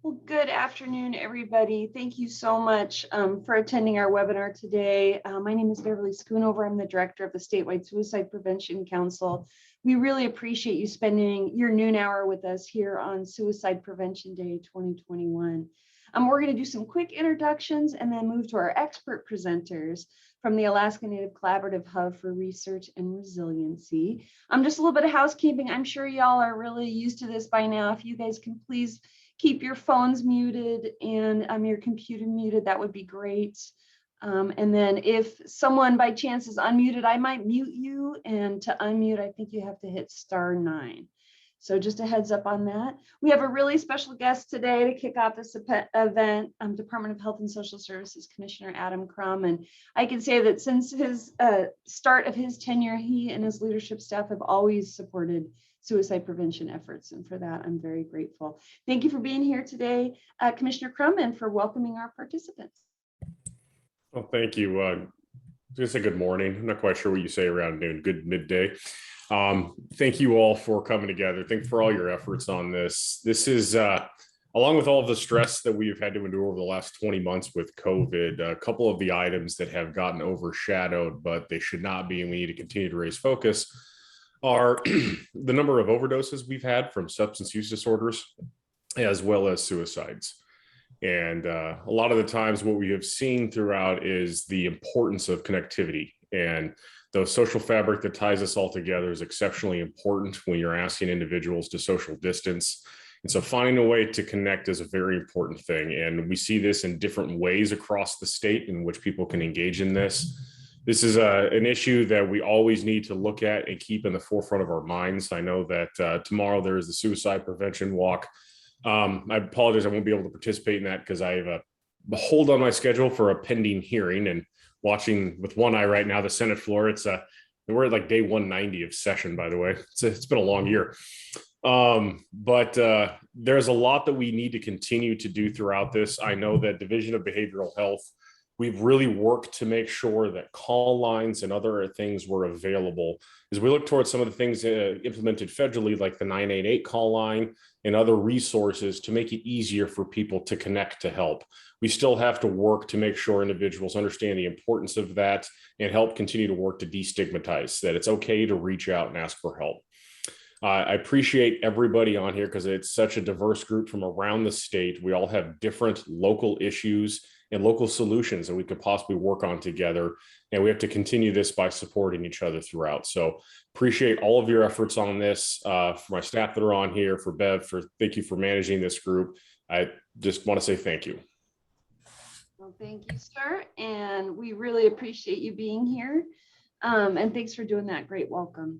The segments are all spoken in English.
Well, good afternoon, everybody. Thank you so much for attending our webinar today. My name is Beverly Schoonover. I'm the director of the Statewide Suicide Prevention Council. We really appreciate you spending your noon hour with us here on Suicide Prevention Day 2021. We're going to do some quick introductions and then move to our expert presenters from the Alaska Native Collaborative Hub for Research and Resiliency. Just a little bit of housekeeping. I'm sure y'all are really used to this by now. If you guys can please keep your phones muted and your computer muted, that would be great. And then if someone by chance is unmuted, I might mute you. And to unmute, I think you have to hit *9. So just a heads up on that. We have a really special guest today to kick off this event, Department of Health and Social Services Commissioner Adam Crum. And I can say that since his start of his tenure, he and his leadership staff have always supported suicide prevention efforts. And for that, I'm very grateful. Thank you for being here today, Commissioner Crum, and for welcoming our participants. Well, thank you. Just a good morning. I'm not quite sure what you say around noon. Good midday. Thank you all for coming together. Thank you for all your efforts on this. This is, along with all of the stress that we've had to endure over the last 20 months with COVID, a couple of the items that have gotten overshadowed, but they should not be, and we need to continue to raise focus, are the number of overdoses we've had from substance use disorders, as well as suicides. And a lot of the times what we have seen throughout is the importance of connectivity, and the social fabric that ties us all together is exceptionally important when you're asking individuals to social distance. And so finding a way to connect is a very important thing. And we see this in different ways across the state in which people can engage in this. This is an issue that we always need to look at and keep in the forefront of our minds. I know that tomorrow there is the suicide prevention walk. I apologize, I won't be able to participate in that because I have a hold on my schedule for a pending hearing, and watching with one eye right now the Senate floor. We're at like day 190 of session, by the way. It's been a long year. But there's a lot that we need to continue to do throughout this. I know that Division of Behavioral Health, we've really worked to make sure that call lines and other things were available as we look towards some of the things implemented federally, like the 988 call line and other resources to make it easier for people to connect to help. We still have to work to make sure individuals understand the importance of that and help continue to work to destigmatize that it's okay to reach out and ask for help. I appreciate everybody on here because it's such a diverse group from around the state. We all have different local issues and local solutions that we could possibly work on together. And we have to continue this by supporting each other throughout. So appreciate all of your efforts on this. For my staff that are on here, for Bev, thank you for managing this group. I just want to say thank you. Well, thank you, sir. And we really appreciate you being here. And thanks for doing that. Great welcome.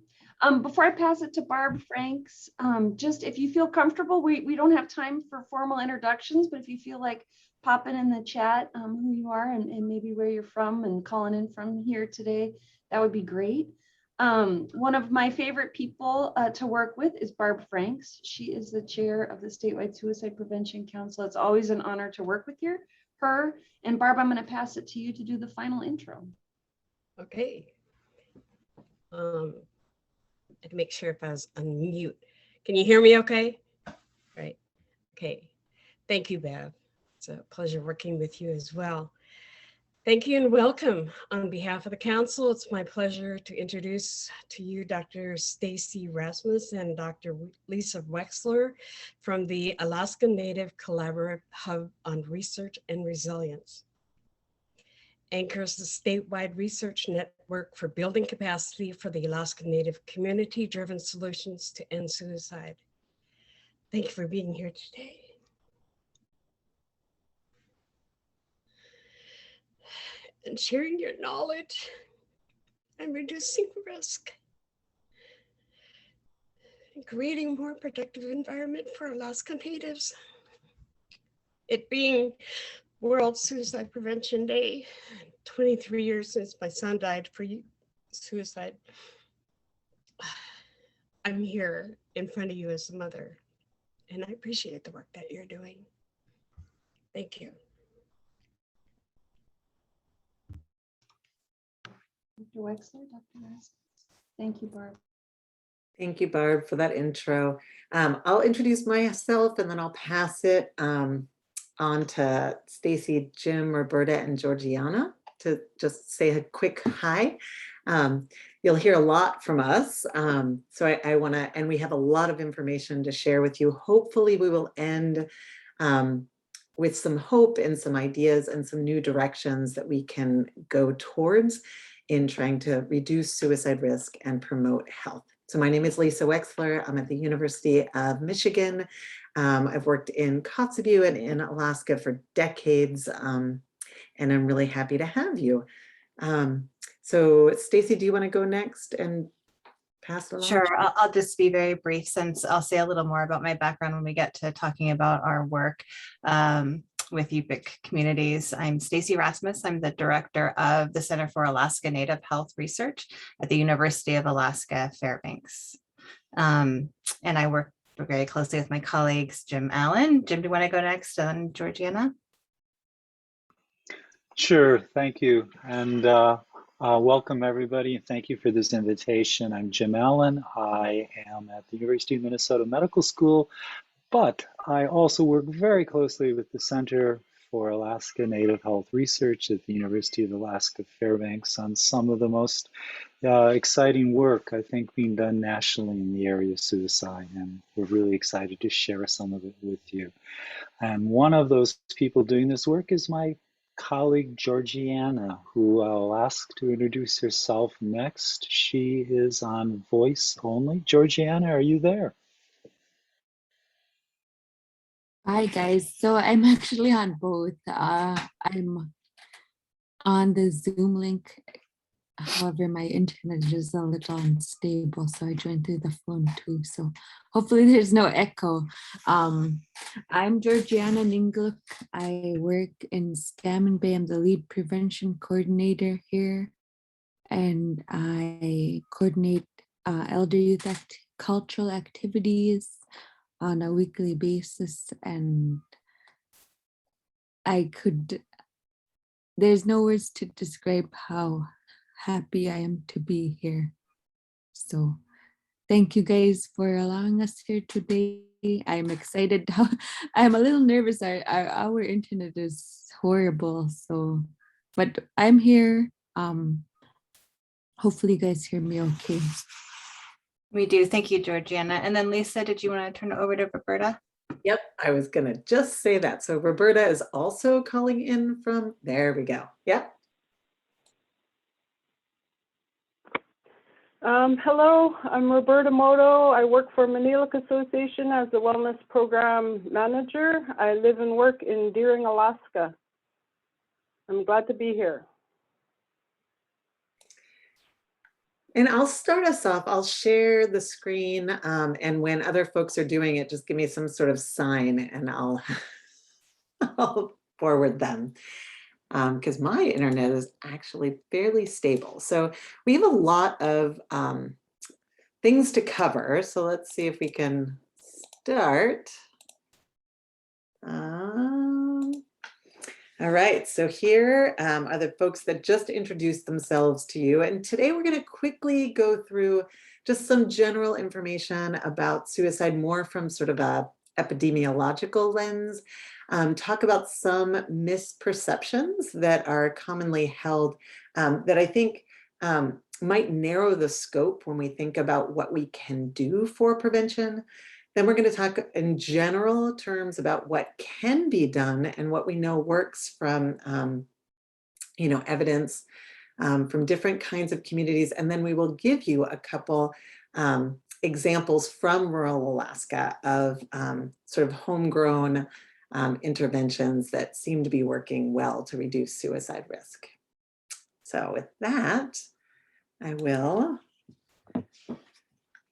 Before I pass it to Barb Franks, just if you feel comfortable, we don't have time for formal introductions, but if you feel like popping in the chat who you are and maybe where you're from and calling in from here today, that would be great. One of my favorite people to work with is Barb Franks. She is the chair of the Statewide Suicide Prevention Council. It's always an honor to work with her. And Barb, I'm going to pass it to you to do the final intro. Okay. I can make sure if I was unmute. Can you hear me okay? Right. Okay. Thank you, Bev. It's a pleasure working with you as well. Thank you and welcome. On behalf of the council, it's my pleasure to introduce to you Dr. Stacy Rasmus and Dr. Lisa Wexler from the Alaska Native Collaborative Hub on Research and Resilience. ANCHRR is the statewide research network for building capacity for the Alaska Native community-driven solutions to end suicide. Thank you for being here today. And sharing your knowledge and reducing risk and creating a more protective environment for Alaska Natives. It being World Suicide Prevention Day, 23 years since my son died for suicide. I'm here in front of you as a mother, and I appreciate the work that you're doing. Thank you. Dr. Wexler, Dr. Rasmus. Thank you, Barb. Thank you, Barb, for that intro. I'll introduce myself and then I'll pass it on to Stacy, Jim, Roberta, and Georgiana to just say a quick hi. You'll hear a lot from us. So I want to, and we have a lot of information to share with you. Hopefully we will end with some hope and some ideas and some new directions that we can go towards in trying to reduce suicide risk and promote health. So my name is Lisa Wexler. I'm at the University of Michigan. I've worked in Kotzebue and in Alaska for decades, and I'm really happy to have you. So Stacy, do you want to go next and pass it along? Sure, I'll just be very brief since I'll say a little more about my background when we get to talking about our work with UPIC communities. I'm Stacy Rasmus. I'm the director of the Center for Alaska Native Health Research at the University of Alaska Fairbanks. And I work very closely with my colleagues, Jim Allen. Jim, do you want to go next on Georgiana? Sure, thank you. And welcome everybody. Thank you for this invitation. I'm Jim Allen. I am at the University of Minnesota Medical School, but I also work very closely with the Center for Alaska Native Health Research at the University of Alaska Fairbanks on some of the most exciting work, I think, being done nationally in the area of suicide. And we're really excited to share some of it with you. And one of those people doing this work is my colleague Georgiana, who I'll ask to introduce herself next. She is on voice only. Georgiana, are you there? Hi guys, so I'm actually on both. I'm on the Zoom link. However, my internet is a little unstable, so I joined through the phone too. So hopefully there's no echo. I'm Georgiana Ningluk. I work in Scammon Bay. I'm the lead prevention coordinator here, and I coordinate elder youth cultural activities on a weekly basis, and there's no words to describe how happy I am to be here. So thank you guys for allowing us here today. I'm excited. I'm a little nervous. Our internet is horrible, so, but I'm here. Hopefully you guys hear me okay. We do. Thank you, Georgiana. And then Lisa, did you want to turn it over to Roberta? Yep, I was gonna just say that. So Roberta is also calling in from, there we go. Yep. Hello, I'm Roberta Moto. I work for Maniluk Association as the Wellness Program Manager. I live and work in Deering, Alaska. I'm glad to be here. And I'll start us off. I'll share the screen, and when other folks are doing it, just give me some sort of sign and I'll forward them. Because my internet is actually fairly stable. So we have a lot of things to cover. So let's see if we can start. All right, so here are the folks that just introduced themselves to you. And today we're going to quickly go through just some general information about suicide, more from sort of a epidemiological lens, talk about some misperceptions that are commonly held that I think might narrow the scope when we think about what we can do for prevention. Then we're going to talk in general terms about what can be done and what we know works from evidence from different kinds of communities. And then we will give you a couple examples from rural Alaska of sort of homegrown interventions that seem to be working well to reduce suicide risk. So with that, I will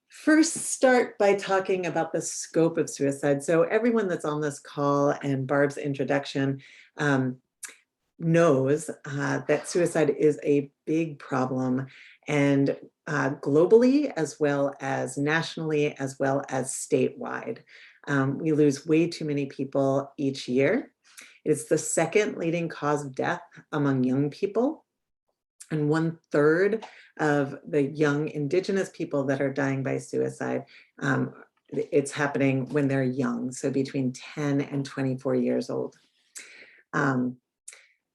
first start by talking about the scope of suicide. So everyone that's on this call and Barb's introduction knows that suicide is a big problem, and globally, as well as nationally, as well as statewide. We lose way too many people each year. It's the second leading cause of death among young people. And 1/3 of the young Indigenous people that are dying by suicide, it's happening when they're young, so between 10 and 24 years old.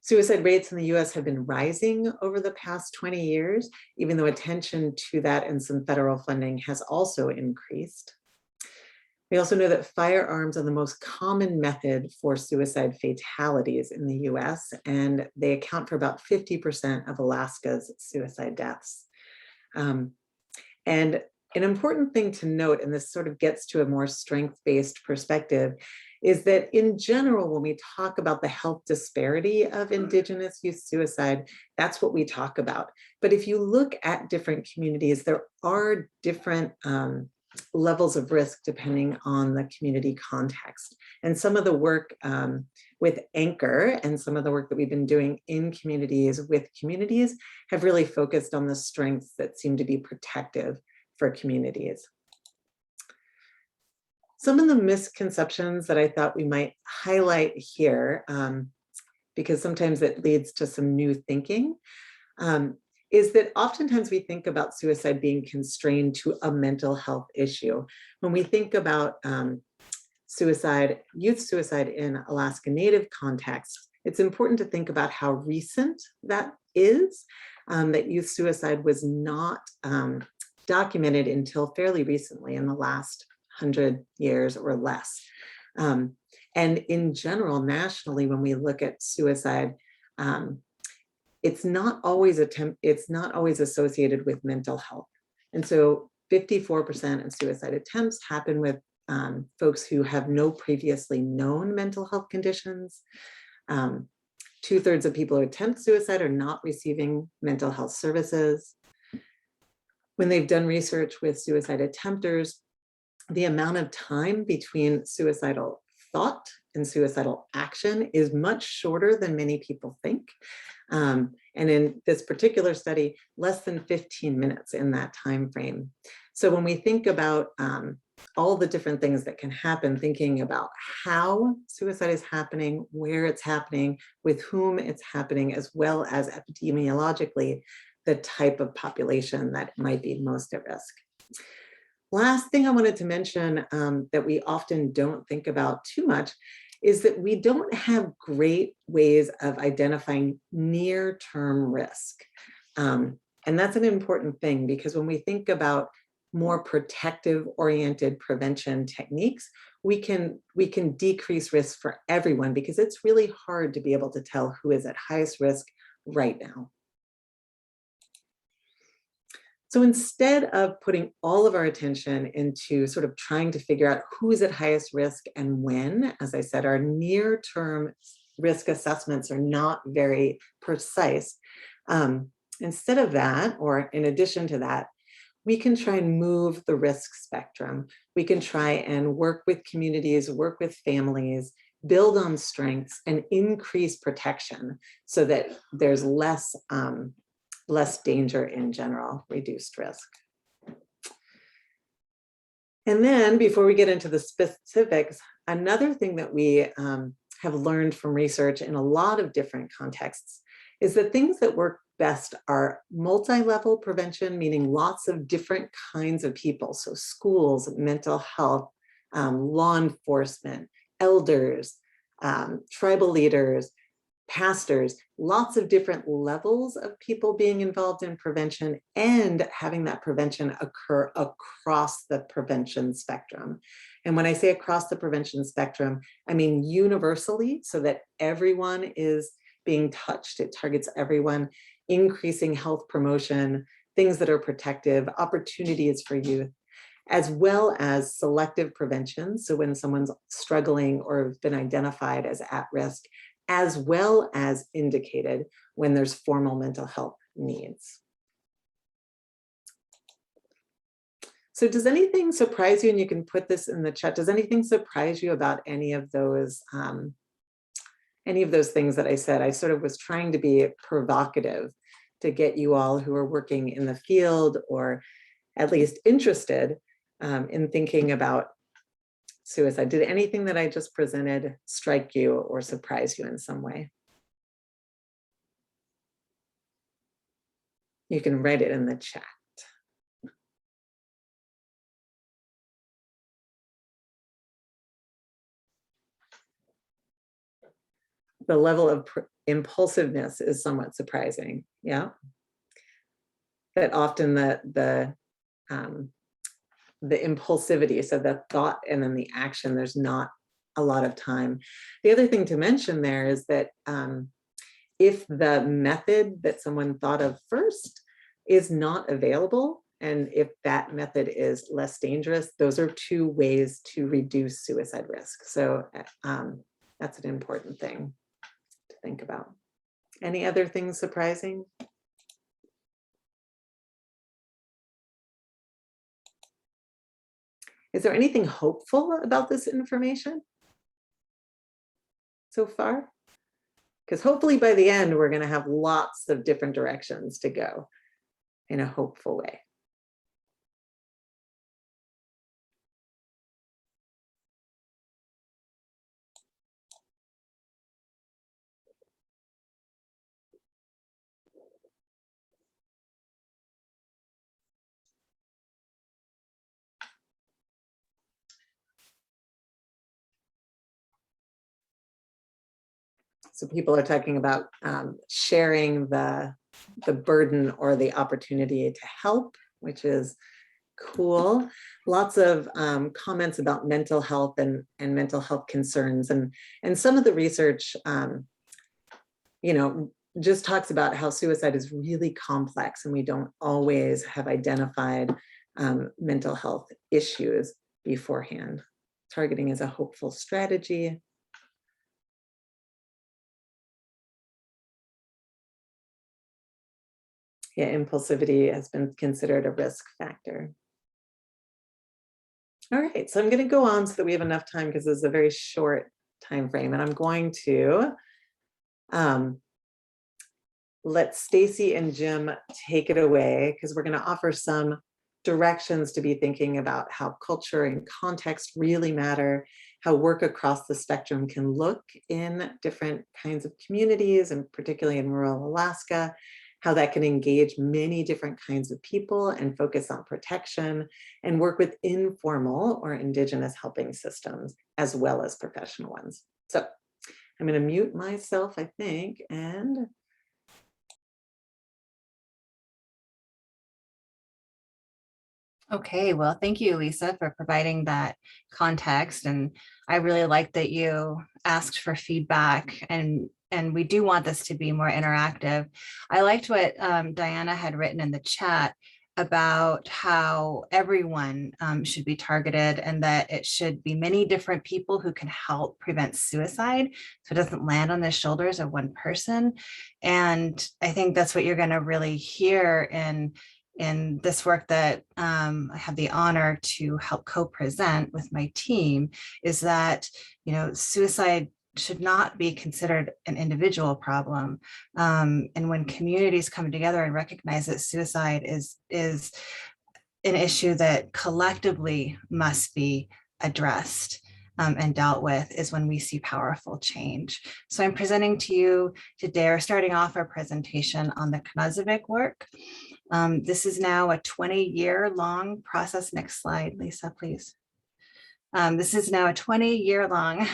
Suicide rates in the US have been rising over the past 20 years, even though attention to that and some federal funding has also increased. We also know that firearms are the most common method for suicide fatalities in the US, and they account for about 50% of Alaska's suicide deaths. And an important thing to note, and this sort of gets to a more strength-based perspective, is that in general, when we talk about the health disparity of Indigenous youth suicide, that's what we talk about. But if you look at different communities, there are different levels of risk depending on the community context. And some of the work with ANCHRR and some of the work that we've been doing in communities with communities have really focused on the strengths that seem to be protective for communities. Some of the misconceptions that I thought we might highlight here, because sometimes it leads to some new thinking, is that oftentimes we think about suicide being constrained to a mental health issue. When we think about suicide, youth suicide in Alaska Native context, it's important to think about how recent that is, that youth suicide was not documented until fairly recently, in the last 100 years or less. And in general, nationally, when we look at suicide, it's not always associated with mental health. And so 54% of suicide attempts happen with folks who have no previously known mental health conditions. 2/3 of people who attempt suicide are not receiving mental health services. When they've done research with suicide attempters, the amount of time between suicidal thought and suicidal action is much shorter than many people think. And in this particular study, less than 15 minutes in that time frame. So when we think about all the different things that can happen, thinking about how suicide is happening, where it's happening, with whom it's happening, as well as epidemiologically, the type of population that might be most at risk. Last thing I wanted to mention that we often don't think about too much is that we don't have great ways of identifying near-term risk. And that's an important thing, because when we think about more protective-oriented prevention techniques, we can decrease risk for everyone, because it's really hard to be able to tell who is at highest risk right now. So instead of putting all of our attention into sort of trying to figure out who is at highest risk and when, as I said, our near-term risk assessments are not very precise. Instead of that, or in addition to that, we can try and move the risk spectrum. We can try and work with communities, work with families, build on strengths, and increase protection so that there's less danger in general, reduced risk. And then before we get into the specifics, another thing that we have learned from research in a lot of different contexts is that things that work best are multi-level prevention, meaning lots of different kinds of people. So schools, mental health, law enforcement, elders, tribal leaders, pastors, lots of different levels of people being involved in prevention and having that prevention occur across the prevention spectrum. And when I say across the prevention spectrum, I mean universally, so that everyone is being touched. It targets everyone, increasing health promotion, things that are protective, opportunities for youth, as well as selective prevention. So when someone's struggling or has been identified as at risk, as well as indicated when there's formal mental health needs. So does anything surprise you? And you can put this in the chat. Does anything surprise you about any of those things that I said? I sort of was trying to be provocative to get you all who are working in the field or at least interested in thinking about suicide. Did anything that I just presented strike you or surprise you in some way? You can write it in the chat. The level of impulsiveness is somewhat surprising. Yeah. That often the impulsivity, so the thought and then the action, there's not a lot of time. The other thing to mention there is that if the method that someone thought of first is not available, and if that method is less dangerous, those are two ways to reduce suicide risk. So that's an important thing to think about. Any other things surprising? Is there anything hopeful about this information so far? Because hopefully by the end, we're going to have lots of different directions to go in a hopeful way. So people are talking about sharing the burden or the opportunity to help, which is cool. Lots of comments about mental health and mental health concerns. And some of the research, you know, just talks about how suicide is really complex and we don't always have identified mental health issues beforehand. Targeting is a hopeful strategy. Yeah, impulsivity has been considered a risk factor. All right, so I'm going to go on so that we have enough time because this is a very short time frame, and I'm going to let Stacy and Jim take it away because we're going to offer some directions to be thinking about how culture and context really matter, how work across the spectrum can look in different kinds of communities, and particularly in rural Alaska, how that can engage many different kinds of people and focus on protection and work with informal or indigenous helping systems as well as professional ones. So I'm going to mute myself, I think, and Okay, well, thank you, Lisa, for providing that context. And I really like that you asked for feedback, and we do want this to be more interactive. I liked what Diana had written in the chat about how everyone should be targeted and that it should be many different people who can help prevent suicide so it doesn't land on the shoulders of one person. And I think that's what you're going to really hear in this work that I have the honor to help co-present with my team, is that, you know, suicide should not be considered an individual problem. And when communities come together and recognize that suicide is an issue that collectively must be addressed and dealt with, is when we see powerful change. So I'm presenting to you today, or starting off our presentation on the Knazevic work. This is now a 20-year long process. Next slide, Lisa, please. This is now a 20-year long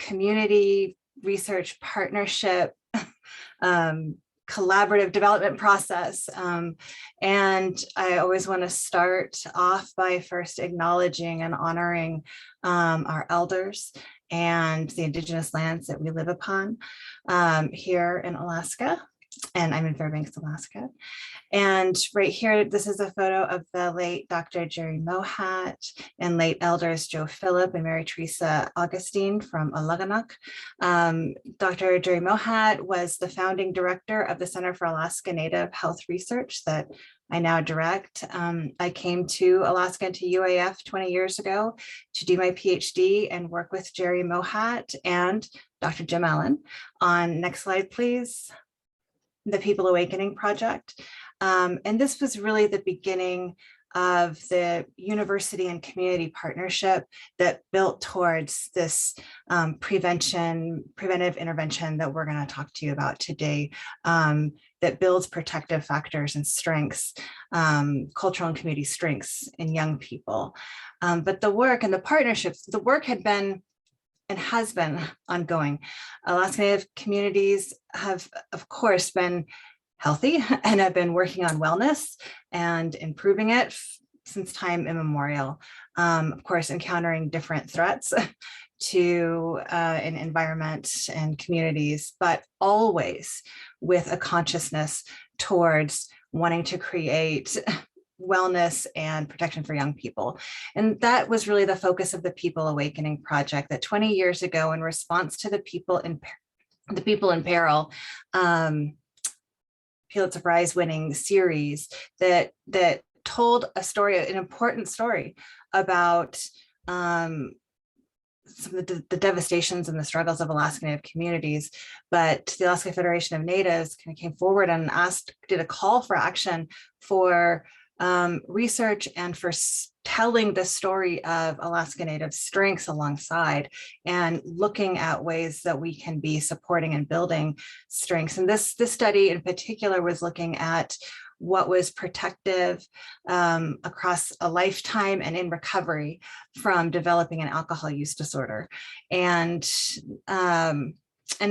community research partnership, collaborative development process. And I always want to start off by first acknowledging and honoring our elders and the indigenous lands that we live upon here in Alaska. And I'm in Fairbanks, Alaska. And right here, this is a photo of the late Dr. Jerry Mohat and late elders Joe Phillip and Mary Teresa Augustine from Alaganak. Dr. Jerry Mohat was the founding director of the Center for Alaska Native Health Research that I now direct. I came to Alaska and to UAF 20 years ago to do my PhD and work with Jerry Mohat and Dr. Jim Allen on, next slide, please, the People Awakening Project. And this was really the beginning of the university and community partnership that built towards this preventive intervention that we're going to talk to you about today, that builds protective factors and strengths, cultural and community strengths in young people. But the work and the partnerships, the work had been and has been ongoing. Alaska Native communities have, of course, been healthy and have been working on wellness and improving it since time immemorial. Of course, encountering different threats to an environment and communities, but always with a consciousness towards wanting to create wellness and protection for young people. And that was really the focus of the People Awakening Project, that 20 years ago, in response to the People in Peril Pulitzer Prize winning series that told a story, an important story about some of the devastations and the struggles of Alaska Native communities. But the Alaska Federation of Natives kind of came forward and did a call for action for research and for telling the story of Alaska Native strengths alongside and looking at ways that we can be supporting and building strengths. And this study in particular was looking at what was protective across a lifetime and in recovery from developing an alcohol use disorder. And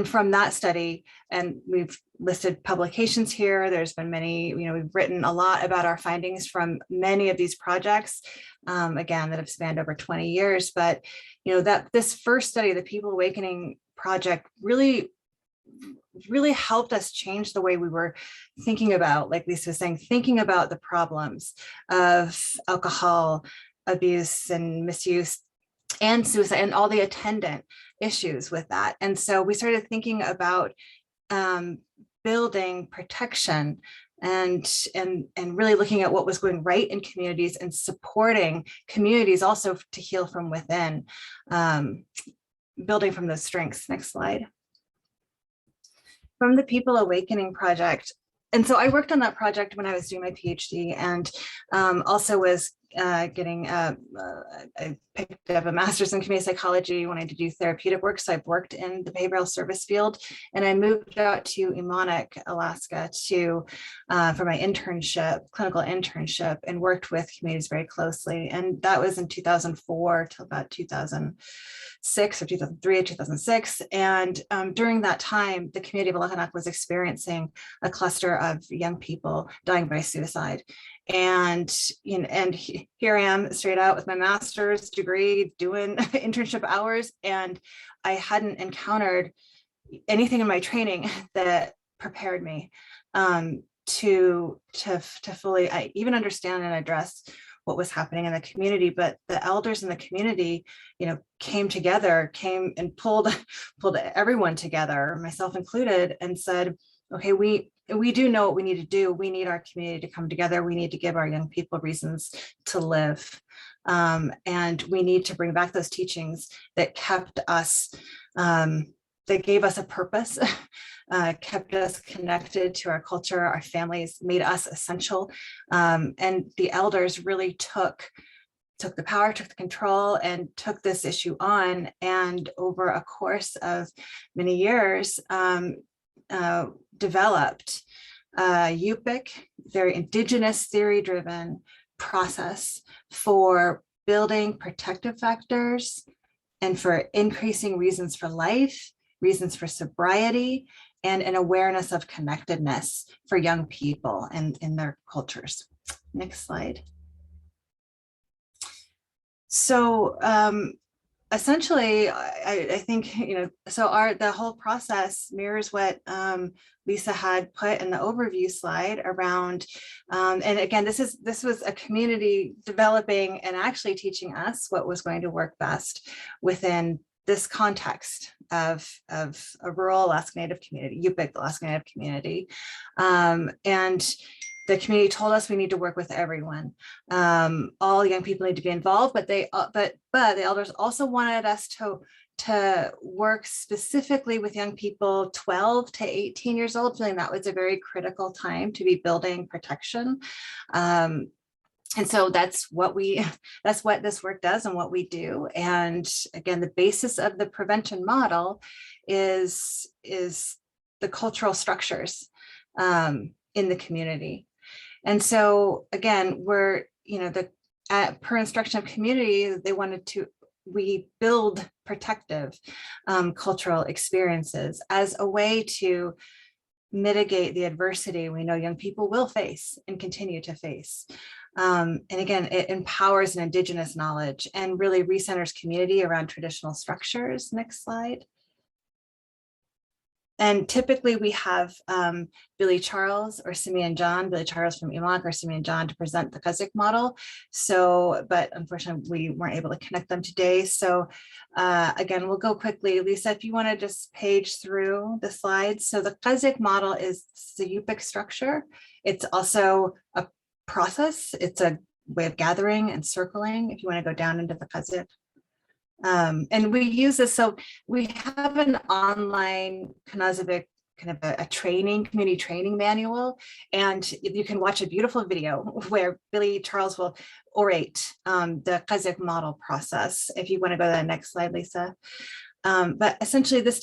from that study, and we've listed publications here, there's been many, we've written a lot about our findings from many of these projects, again, that have spanned over 20 years. But, that this first study, the People Awakening Project, really helped us change the way we were thinking about, like Lisa was saying, thinking about the problems of alcohol abuse and misuse and suicide and all the attendant issues with that. And so we started thinking about building protection and really looking at what was going right in communities and supporting communities also to heal from within, building from those strengths. Next slide. From the People Awakening Project. And so I worked on that project when I was doing my PhD, and also was I picked up a master's in community psychology, wanted to do therapeutic work. So I've worked in the behavioral service field, and I moved out to Emonic, Alaska for my internship, clinical internship, and worked with communities very closely. And that was in 2004 till about 2006 or 2003 or 2006. And during that time, the community of Alakanuk was experiencing a cluster of young people dying by suicide. And here I am straight out with my master's degree doing internship hours, and I hadn't encountered anything in my training that prepared me to fully even understand and address what was happening in the community. But the elders in the community, came and pulled everyone together, myself included, and said, okay, we do know what we need to do. We need our community to come together. We need to give our young people reasons to live. And we need to bring back those teachings that kept us, that gave us a purpose, kept us connected to our culture, our families, made us essential. And the elders really took the power, took the control, and took this issue on. And over a course of many years, developed a UPIC, very indigenous theory-driven process for building protective factors and for increasing reasons for life, reasons for sobriety, and an awareness of connectedness for young people and in their cultures. Next slide. So essentially, I think, so the whole process mirrors what Lisa had put in the overview slide around, and again, this was a community developing and actually teaching us what was going to work best within this context of a rural Alaska Native community, UPIC Alaska Native community, and the community told us we need to work with everyone. All young people need to be involved, but the elders also wanted us to work specifically with young people 12 to 18 years old, feeling that was a very critical time to be building protection. And so that's what this work does and what we do. And again, the basis of the prevention model is the cultural structures in the community. And so again, we're, per instruction of community, we build protective cultural experiences as a way to mitigate the adversity we know young people will face and continue to face. And again, it empowers an Indigenous knowledge and really recenters community around traditional structures. Next slide. And typically we have Billy Charles or Simeon John, Billy Charles from EMOC or Simeon John to present the Kazakh model. So, but unfortunately we weren't able to connect them today. So again, we'll go quickly. Lisa, if you want to just page through the slides. So the Kazakh model is the Yupik structure. It's also a process. It's a way of gathering and circling if you want to go down into the Kazakh. And we use this, so we have an online Knazavik kind of a community training manual, and you can watch a beautiful video where Billy Charles will orate the Kazakh model process. If you want to go to the next slide, Lisa. But essentially this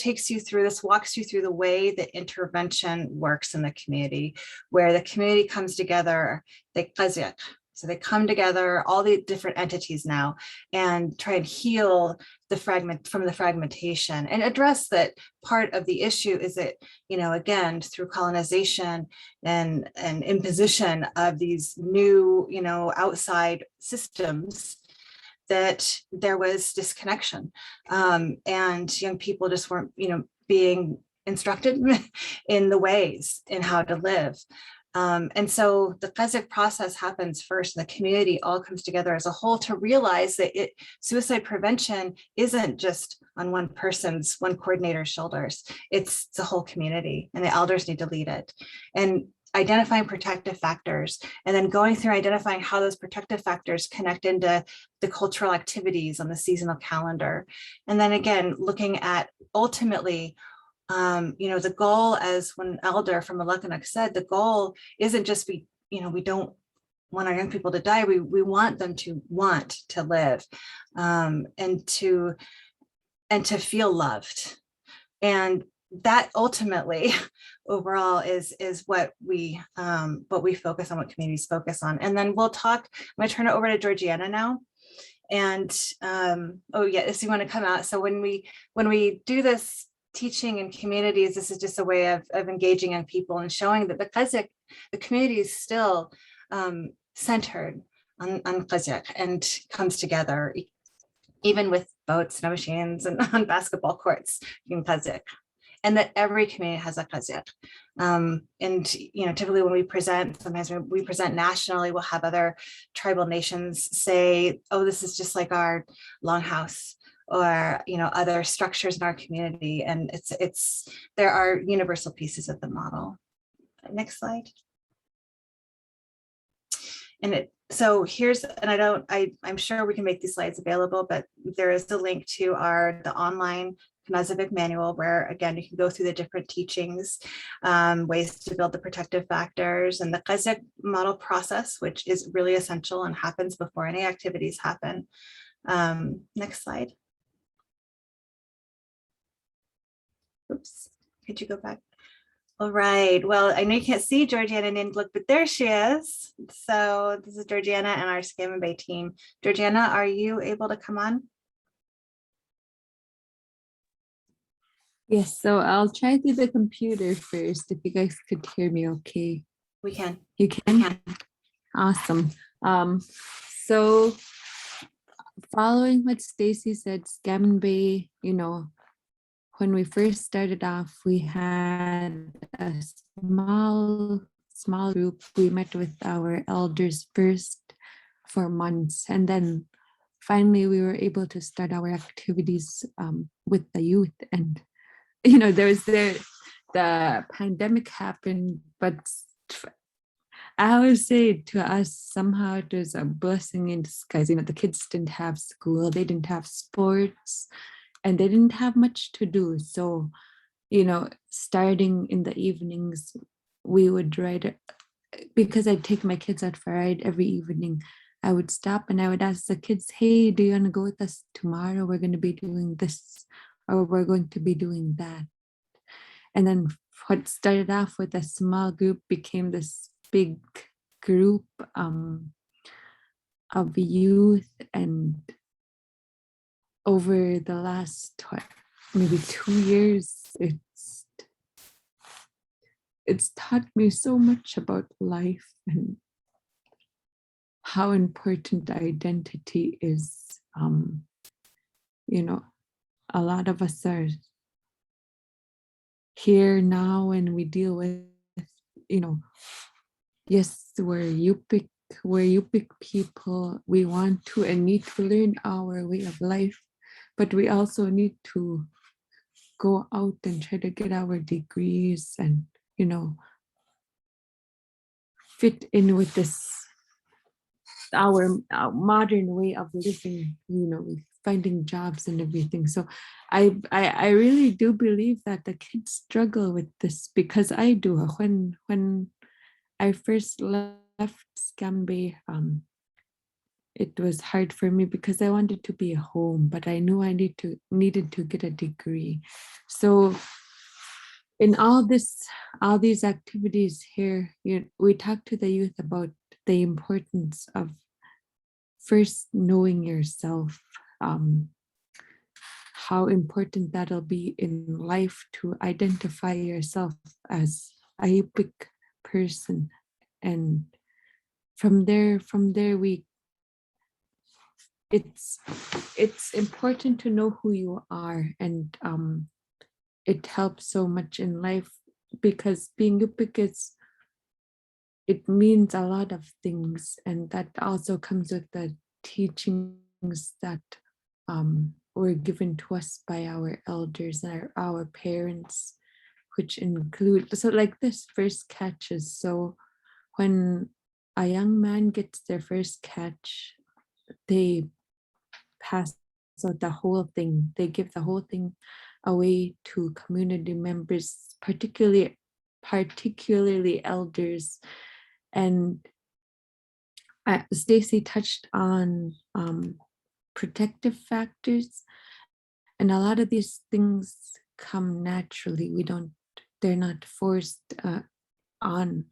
walks you through the way that intervention works in the community, where the community comes together, they Kazakh. So they come together, all the different entities now, and try and heal the fragmentation and address that part of the issue is that, again, through colonization and imposition of these new, outside systems, that there was disconnection and young people just weren't, being instructed in the ways in how to live. And so the Kazakh process happens first, and the community all comes together as a whole to realize that suicide prevention isn't just on one coordinator's shoulders. It's the whole community, and the elders need to lead it. And identifying protective factors, and then going through identifying how those protective factors connect into the cultural activities on the seasonal calendar. And then again, looking at ultimately, the goal, as one elder from Alekanak said, the goal isn't just we don't want our young people to die. We want them to want to live and to feel loved. And that ultimately overall is what we focus on, what communities focus on. And then we'll talk, I'm going to turn it over to Georgiana now. And oh yeah, if you want to come out. So when we do this teaching in communities, this is just a way of engaging young people and showing that the community is still centered on Kazakh and comes together, even with boats, snow machines, and on basketball courts in Kazakh, and that every community has a Kazakh. And typically when we present, sometimes when we present nationally, we'll have other tribal nations say, oh, this is just like our longhouse, or other structures in our community, and there are universal pieces of the model. Next slide. And I'm sure we can make these slides available, but there is the link to the online Knazavik manual, where again you can go through the different teachings, ways to build the protective factors, and the Kazakh model process, which is really essential and happens before any activities happen. Next slide. Oops, could you go back? All right, well, I know you can't see Georgiana Nindlik, but there she is. So this is Georgiana and our Scammon Bay team. Georgiana, are you able to come on? Yes, so I'll try through the computer first, if you guys could hear me okay. We can. You can? Awesome. So following what Stacy said, Scammon Bay, when we first started off, we had a small group. We met with our elders first for months, and then finally we were able to start our activities with the youth. And the pandemic happened, but I would say to us, somehow it was a blessing in disguise. The kids didn't have school, they didn't have sports, and they didn't have much to do. So, starting in the evenings, we would ride, because I'd take my kids out for a ride every evening. I would stop and I would ask the kids, hey, do you want to go with us tomorrow? We're going to be doing this, or we're going to be doing that. And then what started off with a small group became this big group of youth. And over the last maybe 2 years, it's taught me so much about life and how important identity is. You know, a lot of us are here now and we deal with, you know, yes, we're Yupik people. We want to and need to learn our way of life, but we also need to go out and try to get our degrees and, you know, fit in with this, our modern way of living, you know, with finding jobs and everything. So I really do believe that the kids struggle with this, because I do. When I first left Scambay, it was hard for me because I wanted to be home, but I knew I needed to get a degree. So in all these activities here, we talk to the youth about the importance of first knowing yourself, how important that'll be in life to identify yourself as a Yupik person. And from there it's important to know who you are, and it helps so much in life, because being Yupik it means a lot of things, and that also comes with the teachings that were given to us by our elders and our parents, which include, so like this first catches. So when a young man gets their first catch, they pass out the whole thing. They give the whole thing away to community members, particularly elders. And Stacy touched on protective factors, and a lot of these things come naturally. They're not forced on.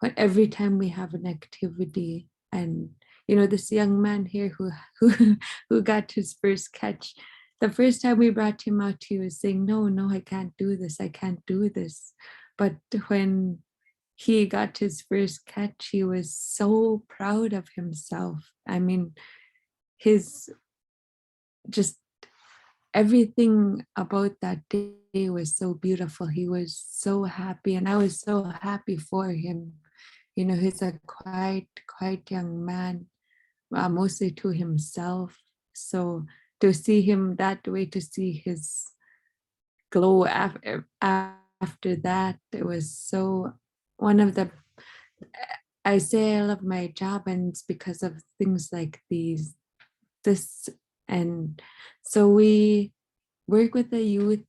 But every time we have an activity, and you know, this young man here who got his first catch, the first time we brought him out, he was saying, no, I can't do this, I can't do this. But when he got his first catch, he was so proud of himself. I mean, his just everything about that day was so beautiful. He was so happy, and I was so happy for him. You know, he's a quiet young man, mostly to himself. So to see him that way, to see his glow after that, it was so one of the, I say I love my job, and it's because of things like this. And so we work with the youth.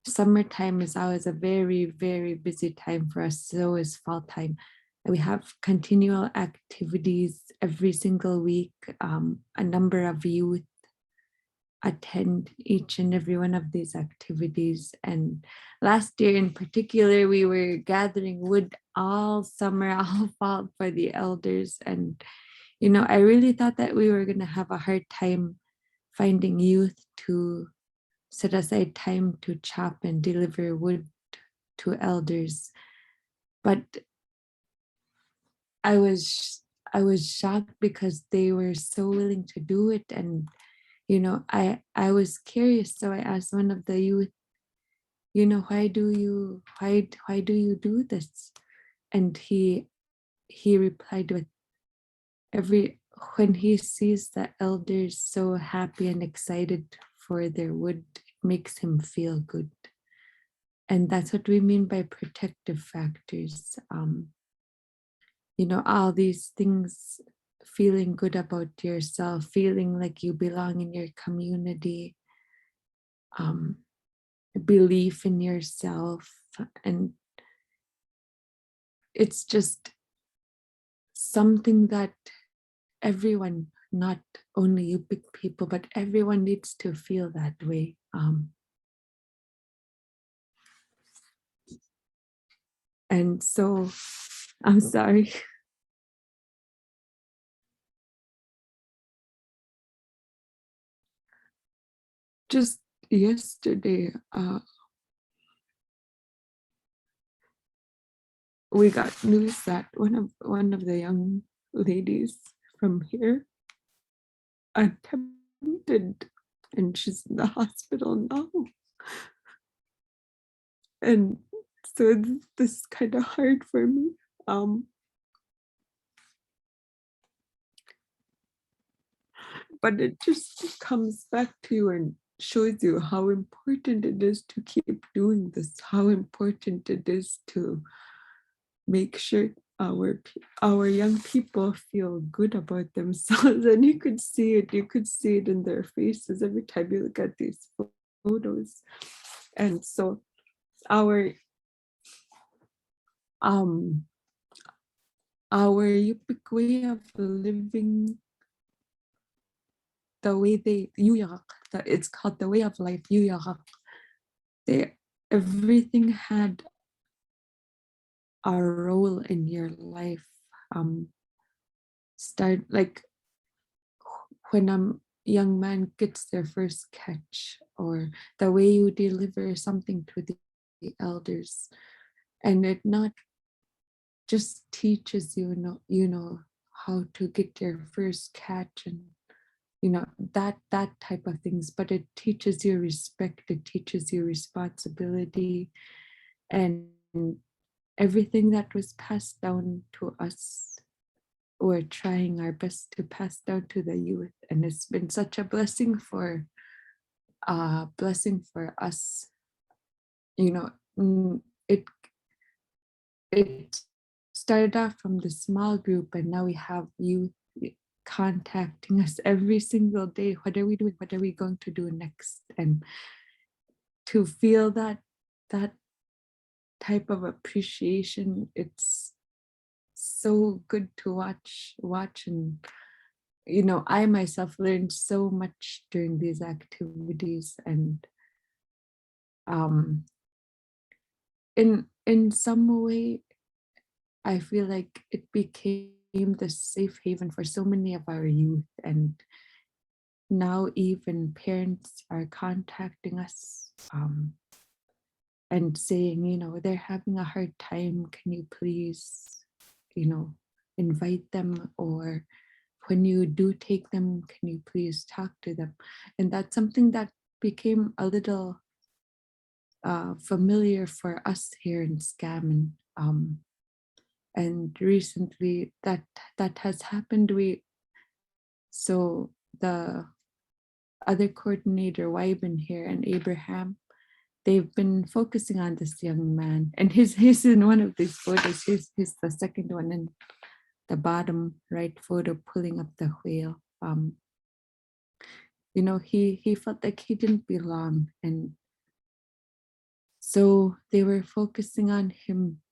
Summertime is always a very, very busy time for us. So is fall time. We have continual activities every single week. A number of youth attend each and every one of these activities. And last year in particular, we were gathering wood all summer, all fall for the elders. And, you know, I really thought that we were going to have a hard time finding youth to set aside time to chop and deliver wood to elders. But I was shocked because they were so willing to do it. And you know, I was curious, so I asked one of the youth, you know, why do you do this? And he replied with, when he sees the elders so happy and excited for their wood, it makes him feel good. And that's what we mean by protective factors. You know, all these things, feeling good about yourself, feeling like you belong in your community, belief in yourself. And it's just something that everyone, not only you big people, but everyone needs to feel that way. And so I'm sorry. Just yesterday, we got news that one of the young ladies from here attempted, and she's in the hospital now. And so this is kind of hard for me. But it just comes back to you and shows you how important it is to keep doing this, how important it is to make sure our young people feel good about themselves. And you could see it in their faces every time you look at these photos. And so our Yupik way of living, the way it's called the way of life, everything had a role in your life. Start like when a young man gets their first catch, or the way you deliver something to the elders, and it not just teaches you how to get your first catch and that type of things, but it teaches you respect, it teaches you responsibility, and everything that was passed down to us, we're trying our best to pass down to the youth. And it's been such a blessing for us. It started off from the small group, and now we have youth contacting us every single day. What are we doing? What are we going to do next? And to feel that type of appreciation, it's so good to watch. And I myself learned so much during these activities, and in some way I feel like it became the safe haven for so many of our youth. And now even parents are contacting us and saying, they're having a hard time. Can you please, invite them? Or when you do take them, can you please talk to them? And that's something that became a little familiar for us here in Scammon. And recently that has happened. So the other coordinator, Wyben here, and Abraham, they've been focusing on this young man, and he's in one of these photos. He's the second one in the bottom right photo, pulling up the whale. He felt like he didn't belong, and so they were focusing on him.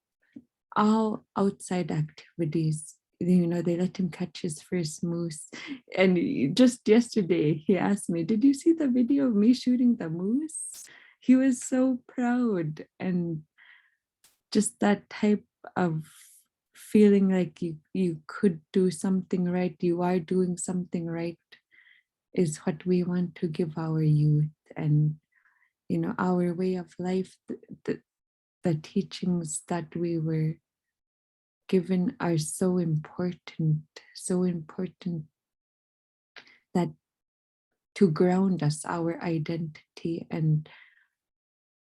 All outside activities, they let him catch his first moose. And just yesterday he asked me, did you see the video of me shooting the moose? He was so proud. And just that type of feeling like you could do something right, you are doing something right, is what we want to give our youth. And our way of life, the teachings that we were given are so important that to ground us, our identity. And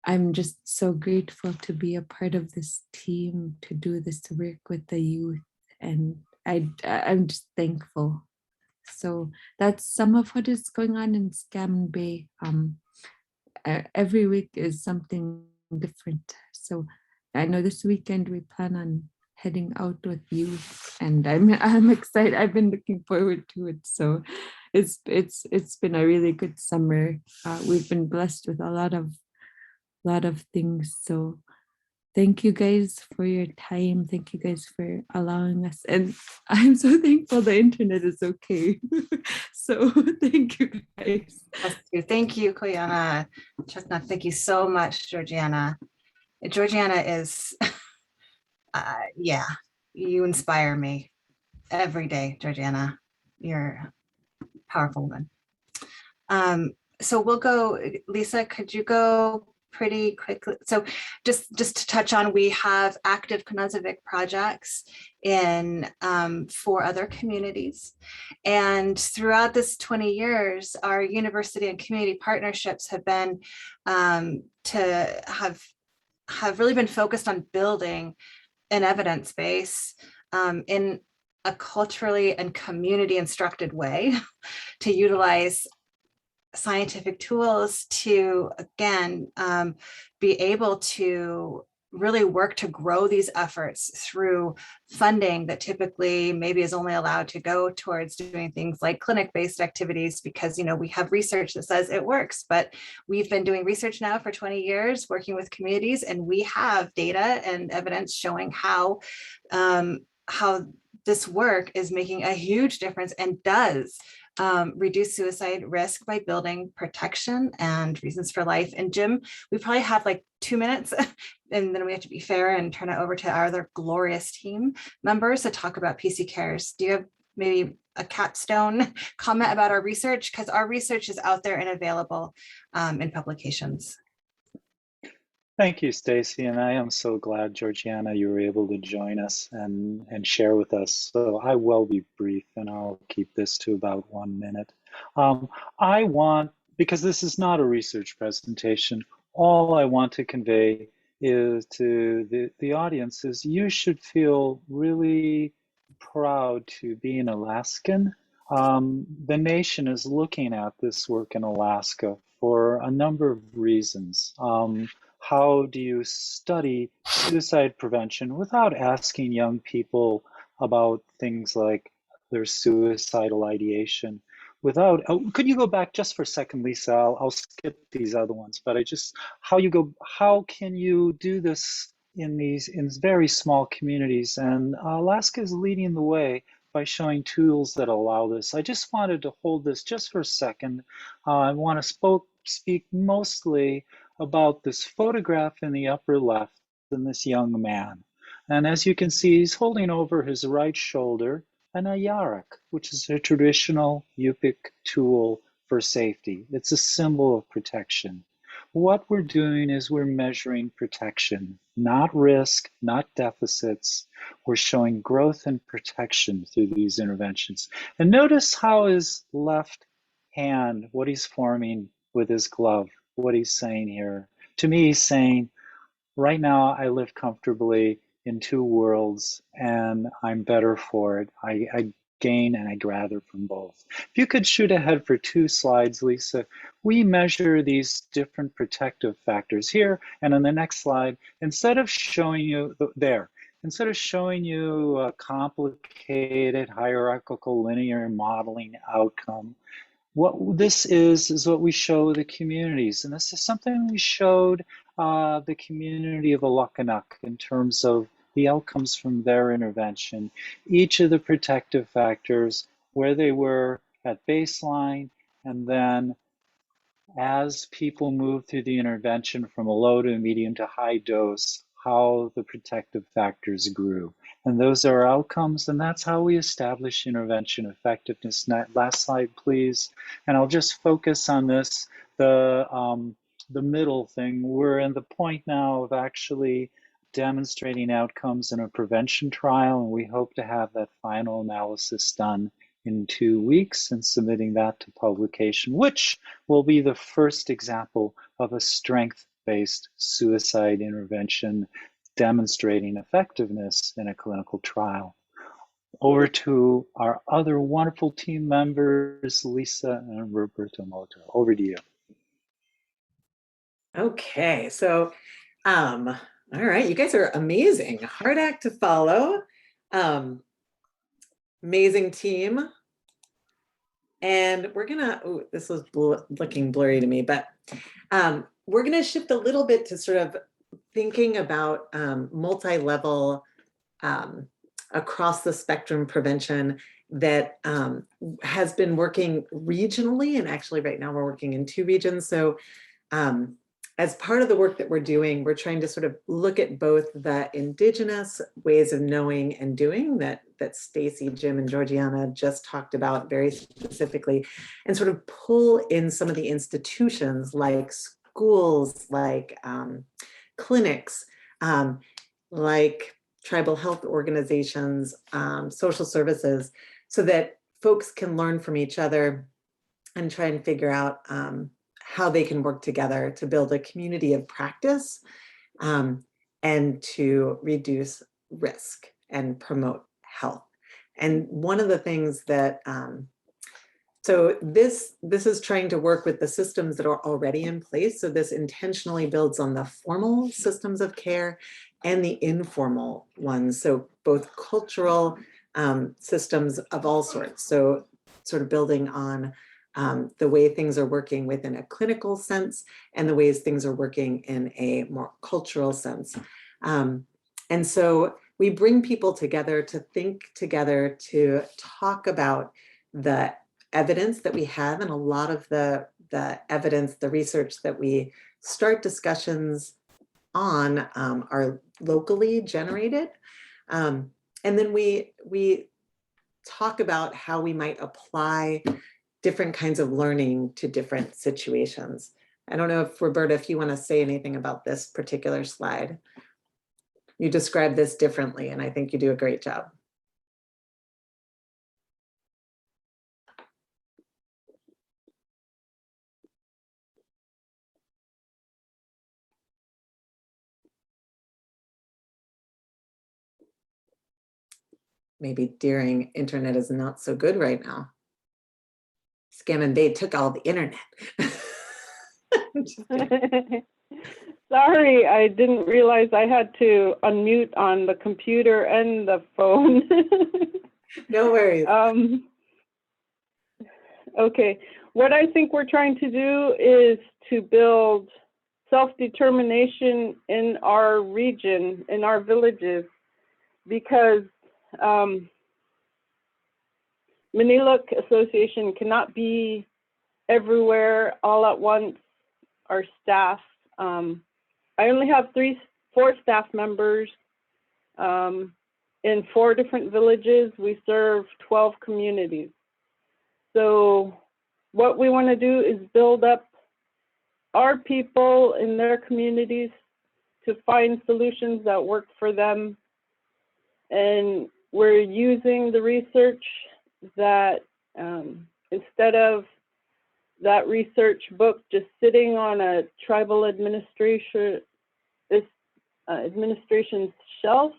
I'm just so grateful to be a part of this team, to do this work with the youth, and I'm just thankful. So that's some of what is going on in Scammon Bay. Every week is something different. So I know this weekend we plan on heading out with youth, and I'm excited. I've been looking forward to it. So it's been a really good summer. We've been blessed with a lot of things. So thank you guys for your time. Thank you guys for allowing us. And I'm so thankful the internet is okay. So thank you guys. Us too. Thank you, Koyana. Chestnut, thank you so much, Georgiana. Georgiana is, yeah, you inspire me every day, Georgiana. You're a powerful woman. So we'll go, Lisa, could you go pretty quickly? So just to touch on, we have active Knuzovic projects in 4 other communities. And throughout this 20 years, our university and community partnerships have been to have really been focused on building an evidence base in a culturally and community instructed way to utilize scientific tools to, again, be able to really work to grow these efforts through funding that typically maybe is only allowed to go towards doing things like clinic-based activities, because, you know, we have research that says it works, but we've been doing research now for 20 years working with communities, and we have data and evidence showing how this work is making a huge difference and does reduce suicide risk by building protection and reasons for life. And Jim, we probably have like 2 minutes and then we have to be fair and turn it over to our other glorious team members to talk about PC Cares. Do you have maybe a capstone comment about our research? Because our research is out there and available in publications. Thank you, Stacy, and I am so glad, Georgiana, you were able to join us and share with us. So I will be brief, and I'll keep this to about 1 minute. Because this is not a research presentation, all I want to convey is to the audience is you should feel really proud to be an Alaskan. The nation is looking at this work in Alaska for a number of reasons. How do you study suicide prevention without asking young people about things like their suicidal ideation? Could you go back just for a second, Lisa? I'll skip these other ones, but how can you do this in very small communities? And Alaska is leading the way by showing tools that allow this. I just wanted to hold this just for a second. I want to speak mostly about this photograph in the upper left and this young man. And as you can see, he's holding over his right shoulder an ayarak, which is a traditional Yupik tool for safety. It's a symbol of protection. What we're doing is we're measuring protection, not risk, not deficits. We're showing growth and protection through these interventions. And notice how his left hand, what he's forming with his glove, what he's saying here. To me, he's saying, right now I live comfortably in 2 worlds and I'm better for it. I gain and I gather from both. If you could shoot ahead for 2 slides, Lisa, we measure these different protective factors here. And on the next slide, instead of showing you a complicated hierarchical linear modeling outcome, what this is what we show the communities. And this is something we showed the community of Alakanuk in terms of the outcomes from their intervention. Each of the protective factors, where they were at baseline, and then as people move through the intervention from a low to a medium to high dose, how the protective factors grew. And those are outcomes, and that's how we establish intervention effectiveness. Last slide, please. And I'll just focus on this, the middle thing. We're in the point now of actually demonstrating outcomes in a prevention trial, and we hope to have that final analysis done in 2 weeks and submitting that to publication, which will be the first example of a strength-based suicide intervention demonstrating effectiveness in a clinical trial. Over to our other wonderful team members, Lisa and Roberto Moto. Over to you. Okay, so, all right, you guys are amazing. Hard act to follow. Amazing team. And we're gonna, oh, this was looking blurry to me, but we're gonna shift a little bit to sort of thinking about multi-level across the spectrum prevention that has been working regionally, and actually right now we're working in 2 regions. So as part of the work that we're doing, we're trying to sort of look at both the indigenous ways of knowing and doing that Stacy, Jim, and Georgiana just talked about very specifically, and sort of pull in some of the institutions like schools, like clinics, like tribal health organizations, social services, so that folks can learn from each other and try and figure out how they can work together to build a community of practice and to reduce risk and promote health. And one of the things that, so this is trying to work with the systems that are already in place. So this intentionally builds on the formal systems of care and the informal ones. So both cultural systems of all sorts. So sort of building on the way things are working within a clinical sense and the ways things are working in a more cultural sense. And so we bring people together to think together, to talk about the evidence that we have, and a lot of the evidence, the research that we start discussions on are locally generated. And then we talk about how we might apply different kinds of learning to different situations. I don't know if Roberta, if you want to say anything about this particular slide. You describe this differently, and I think you do a great job. Maybe Deering internet is not so good right now. Scamming Bay took all the internet. Sorry, I didn't realize I had to unmute on the computer and the phone. No worries. Okay, what I think we're trying to do is to build self-determination in our region, in our villages, because Maniluk Association cannot be everywhere all at once. Our staff, I only have 4 staff members in 4 different villages. We serve 12 communities. So what we want to do is build up our people in their communities to find solutions that work for them. And we're using the research that instead of that research book just sitting on a tribal administration's shelf,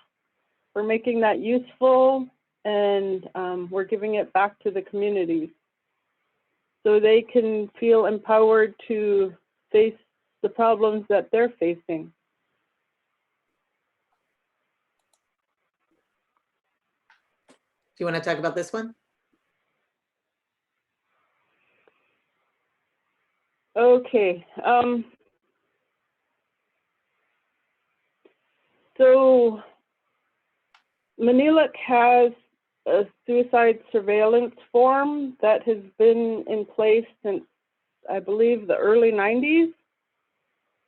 we're making that useful, and we're giving it back to the communities so they can feel empowered to face the problems that they're facing. Do you want to talk about this one? Okay. So Maniluk has a suicide surveillance form that has been in place since, I believe, the early 90s.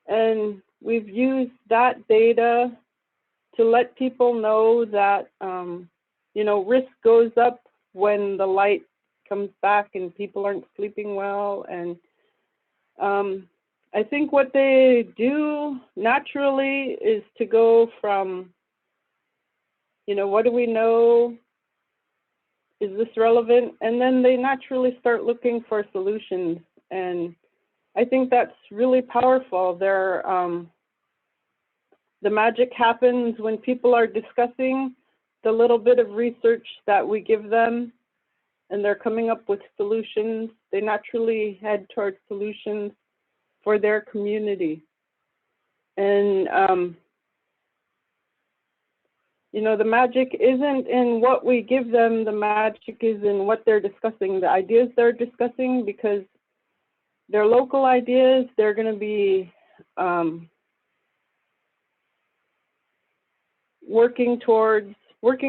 And we've used that data to let people know that, you know, risk goes up when the light comes back and people aren't sleeping well. And I think what they do naturally is to go from, you know, what do we know? Is this relevant? And then they naturally start looking for solutions. And I think that's really powerful. The magic happens when people are discussing the little bit of research that we give them, and they're coming up with solutions. They naturally head towards solutions for their community. And, you know, the magic isn't in what we give them, the magic is in what they're discussing, the ideas they're discussing, because they're local ideas. They're going to be working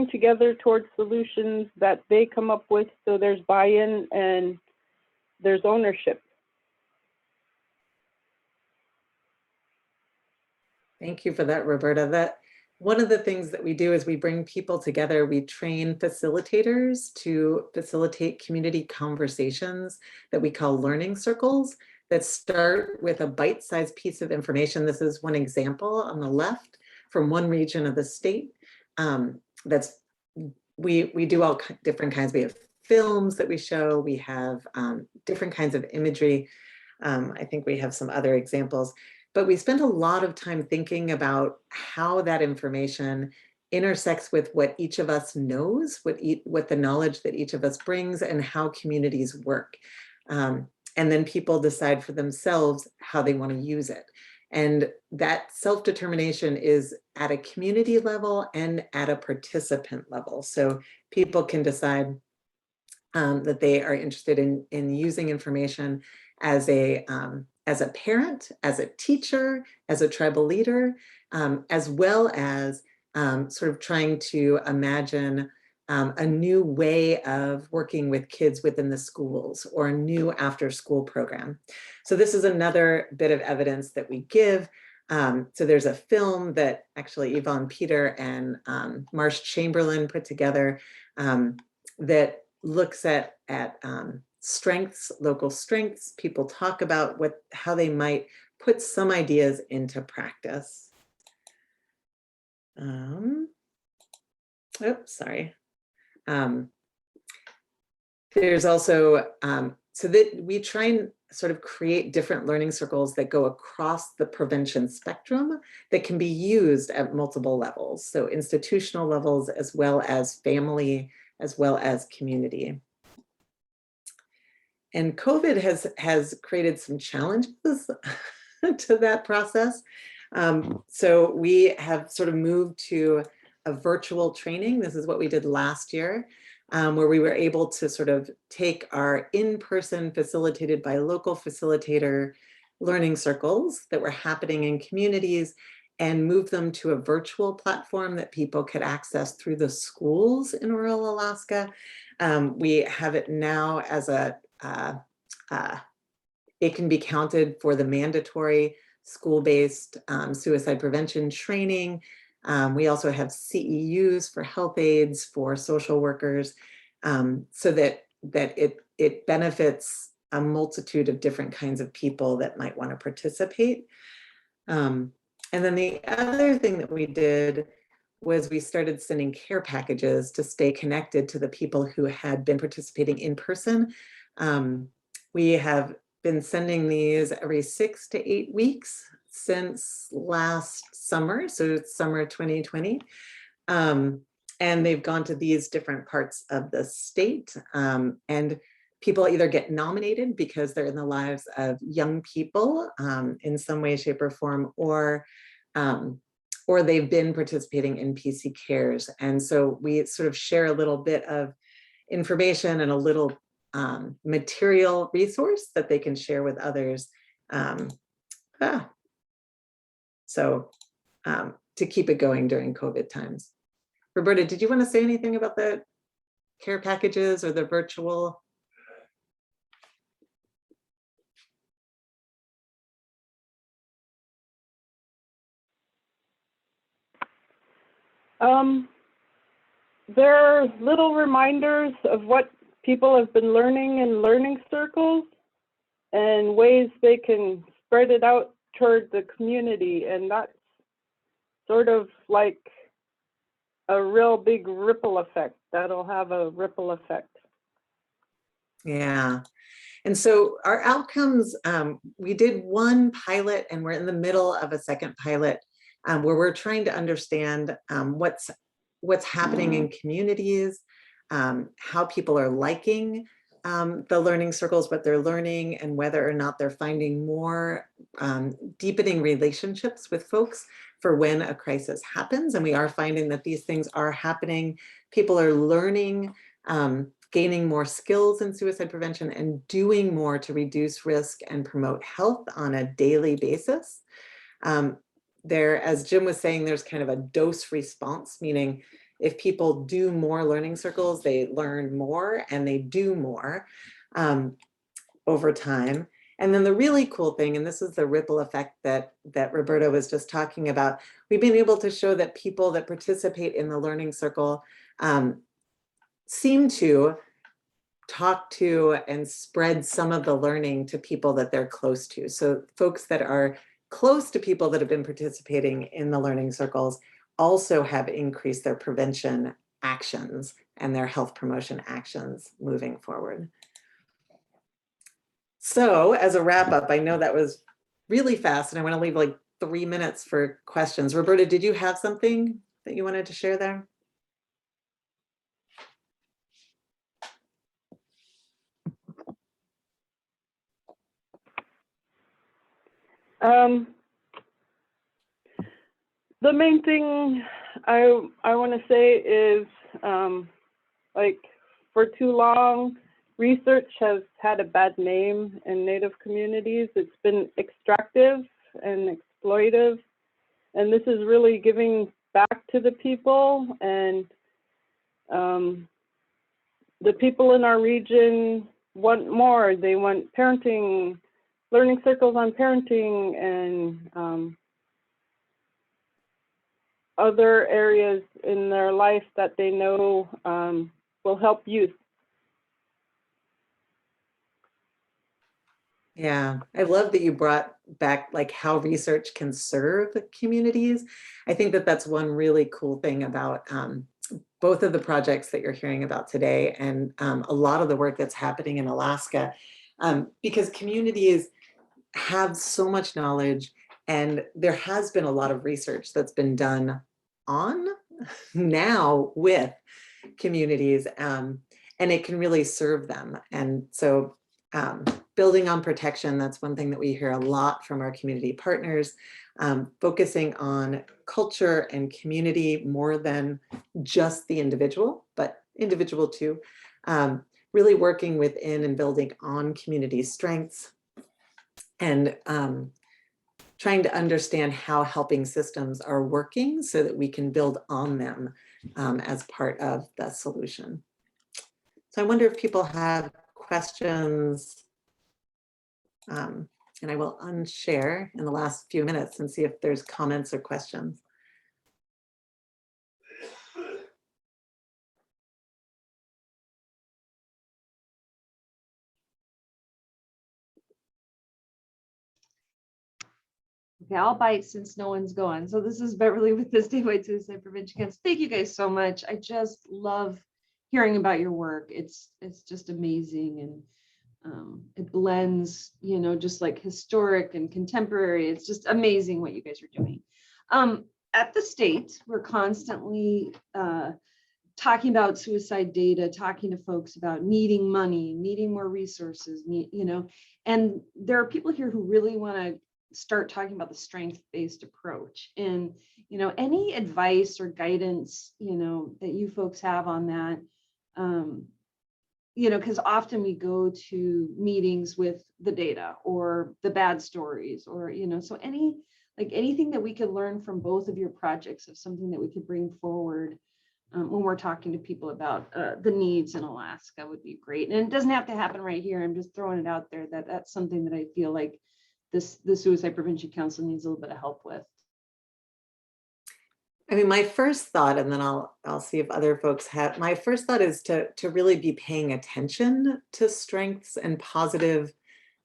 together towards solutions that they come up with, so there's buy-in and there's ownership. Thank you for that, Roberta. One of the things that we do is we bring people together. We train facilitators to facilitate community conversations that we call learning circles that start with a bite-sized piece of information. This is one example on the left from one region of the state. We do all different kinds. We have films that we show. We have different kinds of imagery. I think we have some other examples. But we spend a lot of time thinking about how that information intersects with what each of us knows, what the knowledge that each of us brings, and how communities work. And then people decide for themselves how they want to use it. And that self-determination is at a community level and at a participant level. So people can decide that they are interested in using information as a parent, as a teacher, as a tribal leader, as well as sort of trying to imagine a new way of working with kids within the schools or a new after-school program. So this is another bit of evidence that we give. So there's a film that actually Yvonne Peter and Marsh Chamberlain put together that looks at strengths, local strengths. People talk about how they might put some ideas into practice. Oops, sorry. There's also, so that we try and sort of create different learning circles that go across the prevention spectrum that can be used at multiple levels. So institutional levels, as well as family, as well as community. And COVID has created some challenges to that process. So we have sort of moved to a virtual training. This is what we did last year, where we were able to sort of take our in-person facilitated by local facilitator learning circles that were happening in communities and move them to a virtual platform that people could access through the schools in rural Alaska. We have it now as it can be counted for the mandatory school-based suicide prevention training. We also have CEUs for health aides, for social workers, so that it benefits a multitude of different kinds of people that might want to participate. And then the other thing that we did was we started sending care packages to stay connected to the people who had been participating in person. We have been sending these every 6 to 8 weeks since last summer, so it's summer 2020. And they've gone to these different parts of the state. And people either get nominated because they're in the lives of young people in some way, shape, or form, or they've been participating in PC Cares. And so we sort of share a little bit of information and a little material resource that they can share with others. So to keep it going during COVID times. Roberta, did you want to say anything about the care packages or the virtual? There are little reminders of what people have been learning in learning circles and ways they can spread it out toward the community. And that's sort of like a real big ripple effect. That'll have a ripple effect. Yeah. And so our outcomes, we did one pilot and we're in the middle of a second pilot where we're trying to understand what's happening in communities, how people are liking the learning circles, what they're learning, and whether or not they're finding more deepening relationships with folks for when a crisis happens. And we are finding that these things are happening. People are learning, gaining more skills in suicide prevention and doing more to reduce risk and promote health on a daily basis. there, as Jim was saying, there's kind of a dose response, meaning if people do more learning circles, they learn more and they do more over time. And then the really cool thing, and this is the ripple effect that Roberta was just talking about, we've been able to show that people that participate in the learning circle seem to talk to and spread some of the learning to people that they're close to. So folks that are close to people that have been participating in the learning circles also have increased their prevention actions and their health promotion actions moving forward. So as a wrap up, I know that was really fast and I want to leave like 3 minutes for questions. Roberta, did you have something that you wanted to share there? The main thing I want to say is, like, for too long, research has had a bad name in Native communities. It's been extractive and exploitive, and this is really giving back to the people. And the people in our region want more. They want parenting, learning circles on parenting, and other areas in their life that they know will help youth. Yeah, I love that you brought back like how research can serve communities. I think that that's one really cool thing about both of the projects that you're hearing about today and a lot of the work that's happening in Alaska, because communities have so much knowledge and there has been a lot of research that's been done on now with communities, and it can really serve them. And so building on protection, that's one thing that we hear a lot from our community partners, focusing on culture and community more than just the individual, but individual too, really working within and building on community strengths and trying to understand how helping systems are working so that we can build on them as part of the solution. So I wonder if people have questions, and I will unshare in the last few minutes and see if there's comments or questions. Okay, I'll bite since no one's going. So this is Beverly with the Statewide Suicide Prevention Council. Thank you guys so much. I just love hearing about your work. It's just amazing, and it blends, you know, just like historic and contemporary. It's just amazing what you guys are doing. At the state, we're constantly talking about suicide data, talking to folks about needing money, needing more resources, you know, and there are people here who really want to start talking about the strength-based approach. And, you know, any advice or guidance, you know, that you folks have on that, you know, because often we go to meetings with the data or the bad stories, or, you know, so anything that we could learn from both of your projects of something that we could bring forward when we're talking to people about the needs in Alaska would be great. And it doesn't have to happen right here. I'm just throwing it out there that that's something that I feel like the Suicide Prevention Council needs a little bit of help with. I mean, my first thought, and then I'll see if other folks have, my first thought is to really be paying attention to strengths and positive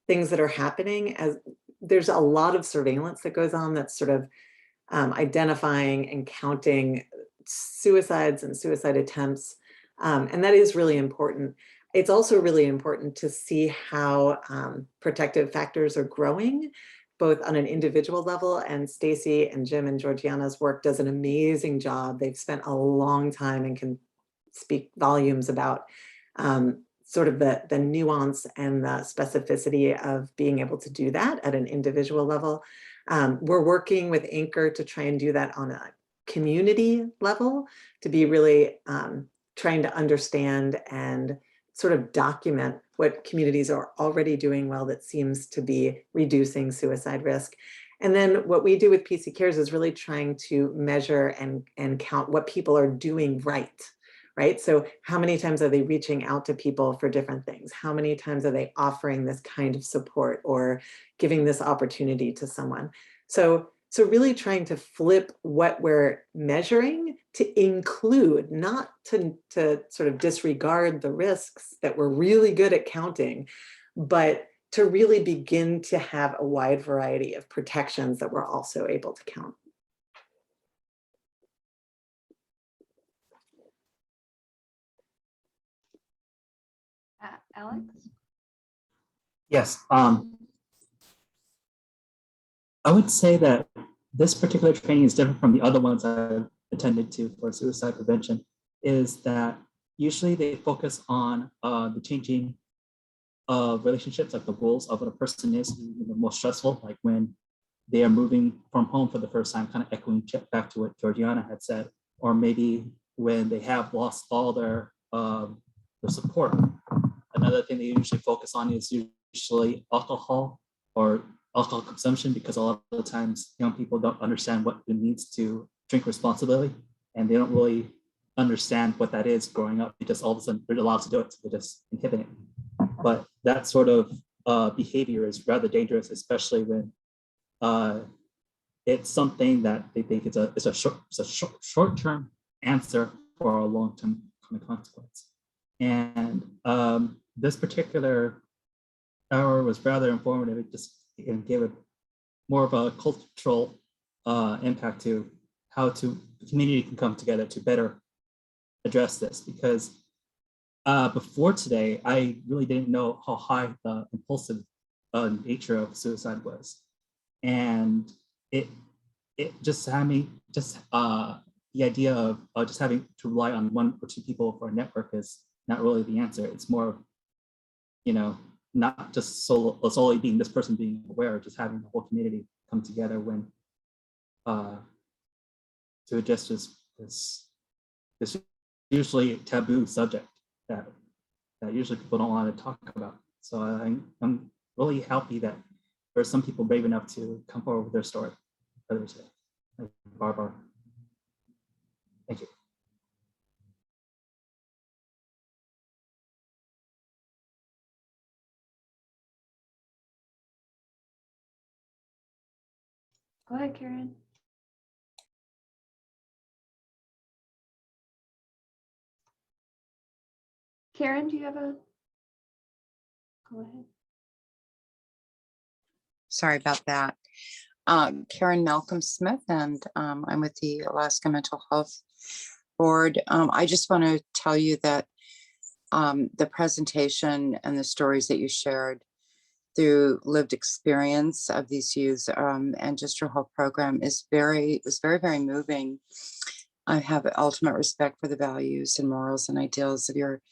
things that are happening, as there's a lot of surveillance that goes on that's sort of identifying and counting suicides and suicide attempts. And that is really important. It's also really important to see how protective factors are growing, both on an individual level, and Stacy and Jim and Georgiana's work does an amazing job. They've spent a long time and can speak volumes about sort of the nuance and the specificity of being able to do that at an individual level. We're working with ANCHRR to try and do that on a community level, to be really trying to understand and sort of document what communities are already doing well that seems to be reducing suicide risk. And then what we do with PC Cares is really trying to measure and count what people are doing right? So how many times are they reaching out to people for different things? How many times are they offering this kind of support or giving this opportunity to someone? So really trying to flip what we're measuring to include, not to sort of disregard the risks that we're really good at counting, but to really begin to have a wide variety of protections that we're also able to count. Alex? Yes, I would say that this particular training is different from the other ones I've attended to for suicide prevention, is that usually they focus on the changing of relationships, like the roles of what a person is, the most stressful, like when they are moving from home for the first time, kind of echoing back to what Georgiana had said, or maybe when they have lost all their support. Another thing they usually focus on is usually alcohol or alcohol consumption, because a lot of the times young people don't understand what it means to drink responsibly, and they don't really understand what that is growing up. They just all of a sudden they're allowed to do it, so they just inhibit it. But that sort of behavior is rather dangerous, especially when it's something that they think it's a short-term answer for a long-term kind of consequence. And this particular hour was rather informative. It just gave it more of a cultural impact to how the community can come together to better address this. Because before today, I really didn't know how high the impulsive nature of suicide was. And it just had me, the idea of just having to rely on one or two people for a network is not really the answer. It's more, not just solely being this person being aware, just having the whole community come together when to address this usually taboo subject that usually people don't want to talk about. So I'm really happy that there's some people brave enough to come forward with their story. Others, like Barbara. Thank you. Go ahead, Karen. Karen, do you have a? Go ahead. Sorry about that. Karen Malcolm Smith, and I'm with the Alaska Mental Health Board. I just want to tell you that the presentation and the stories that you shared through lived experience of these youths and just your whole program was very, very moving. I have ultimate respect for the values and morals and ideals of your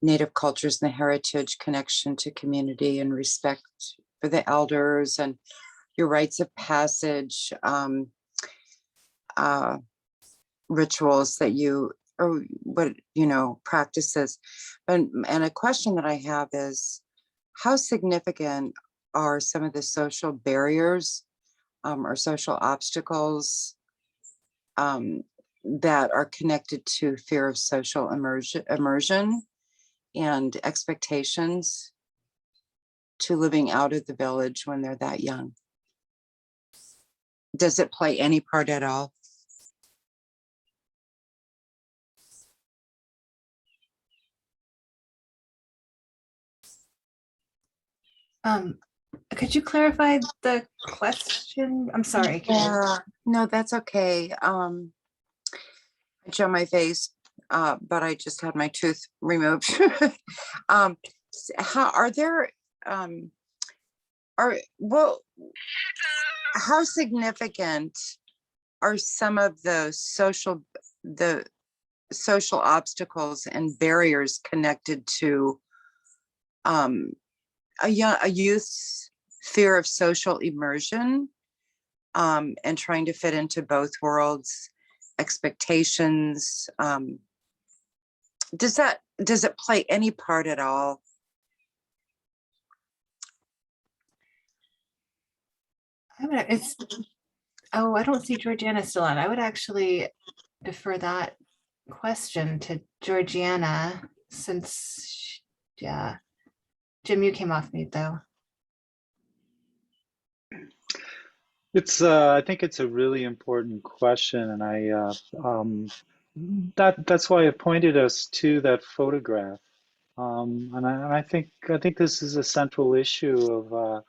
Native cultures and the heritage, connection to community, and respect for the elders and your rites of passage rituals that you, or what, practices. And a question that I have is, how significant are some of the social barriers or social obstacles that are connected to fear of social immersion and expectations to living out of the village when they're that young? Does it play any part at all? Could you clarify the question? I'm sorry. Yeah, no, that's okay. I show my face, but I just had my tooth removed. How are there? How significant are some of the social obstacles and barriers connected to a youth's fear of social immersion and trying to fit into both worlds, expectations? Does it play any part at all? Oh, I don't see Georgiana still on. I would actually defer that question to Georgiana since, yeah. Jim, you came off mute though. I think it's a really important question, and that's why I pointed us to that photograph. And I think this is a central issue of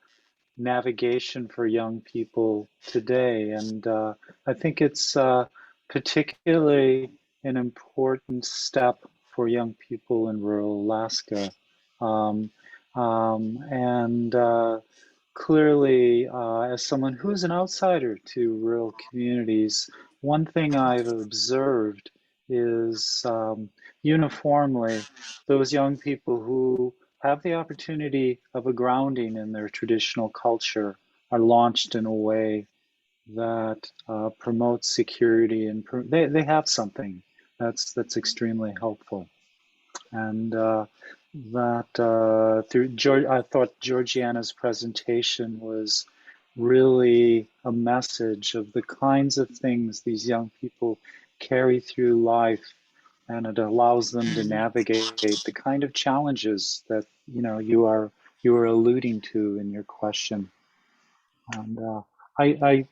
navigation for young people today, and I think it's particularly an important step for young people in rural Alaska. And clearly, as someone who's an outsider to rural communities, one thing I've observed is uniformly those young people who have the opportunity of a grounding in their traditional culture are launched in a way that promotes security, and they have something that's extremely helpful. And I thought Georgiana's presentation was really a message of the kinds of things these young people carry through life, and it allows them to navigate the kind of challenges that you are alluding to in your question. And I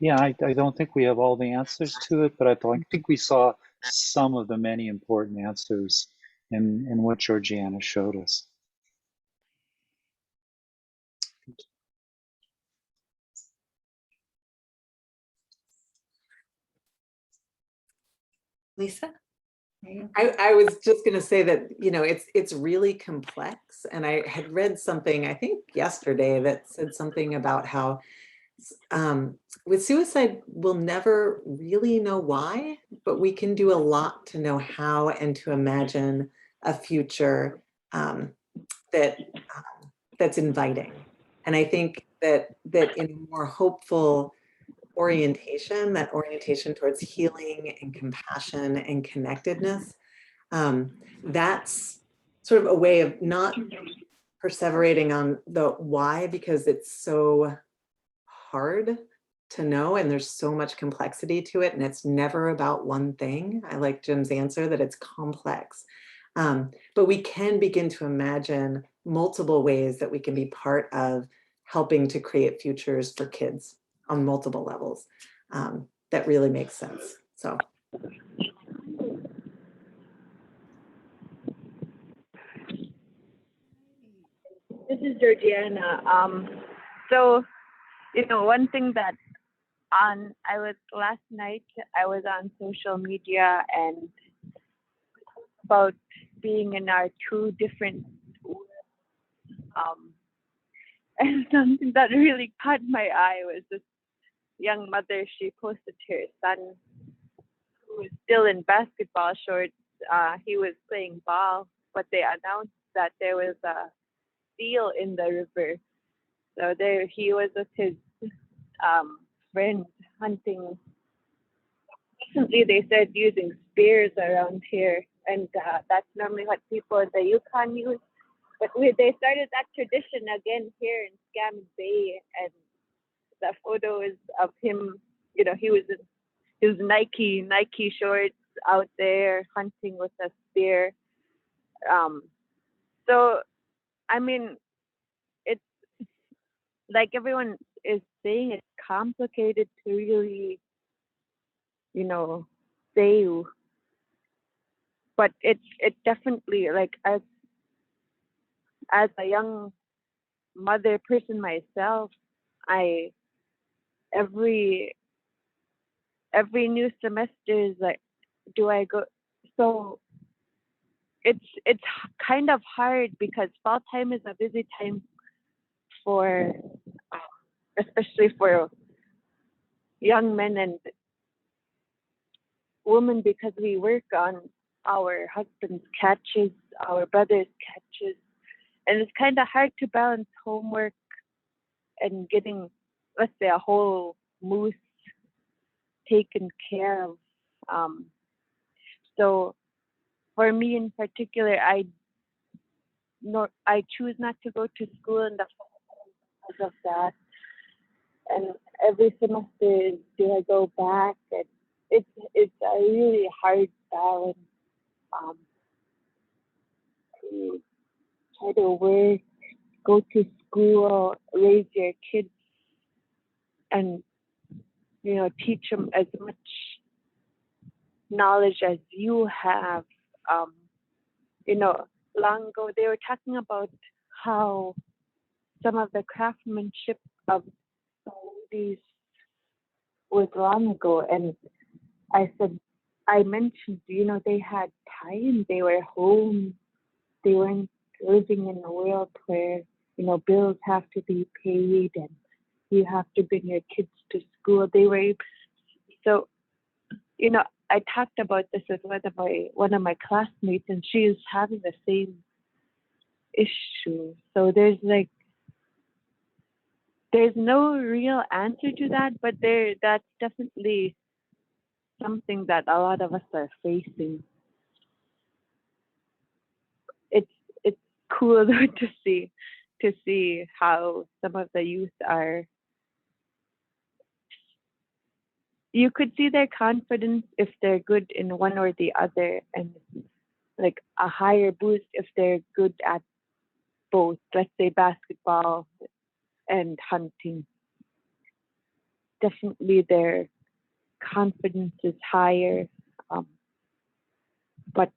don't think we have all the answers to it, but I think we saw some of the many important answers in what Georgiana showed us. Lisa? I was just going to say that, it's really complex. And I had read something, I think yesterday, that said something about how with suicide, we'll never really know why, but we can do a lot to know how and to imagine a future that's inviting. And I think that in more hopeful orientation, that orientation towards healing and compassion and connectedness, that's sort of a way of not perseverating on the why, because it's so hard to know and there's so much complexity to it, and it's never about one thing. I like Jim's answer that it's complex, but we can begin to imagine multiple ways that we can be part of helping to create futures for kids on multiple levels. That really makes sense. So. This is Georgiana. So, one thing that last night I was on social media and about being in our two different and something that really caught my eye was this young mother. She posted her son who was still in basketball shorts. He was playing ball, but they announced that there was a seal in the river. So there he was with his friend hunting. Recently they said using spears around here, and that's normally what people in the Yukon use. But they started that tradition again here in Scammon Bay, and the photo is of him. He was in his Nike shorts out there hunting with a spear. So, I mean, it's like everyone is saying, it's complicated to really, say, but it definitely, like, as a young mother person myself, every new semester is like, do I go? So it's kind of hard because fall time is a busy time for especially for young men and women, because we work on our husbands' catches, our brothers' catches, and it's kind of hard to balance homework and getting, let's say, a whole moose taken care of. So for me in particular, I choose not to go to school in the fall because of that. and every semester do I go back, and it's a really hard balance to try to work, go to school, raise your kids, and teach them as much knowledge as you have. Long ago they were talking about how some of the craftsmanship of these was long ago, and I mentioned, they had time, they were home, they weren't living in a world where, bills have to be paid and you have to bring your kids to school. So, I talked about this with one of my classmates, and she is having the same issue. So there's no real answer to that, but that's definitely something that a lot of us are facing. It's cool though to see how some of the youth are. You could see their confidence if they're good in one or the other, and like a higher boost if they're good at both, let's say basketball and hunting. Definitely their confidence is higher, but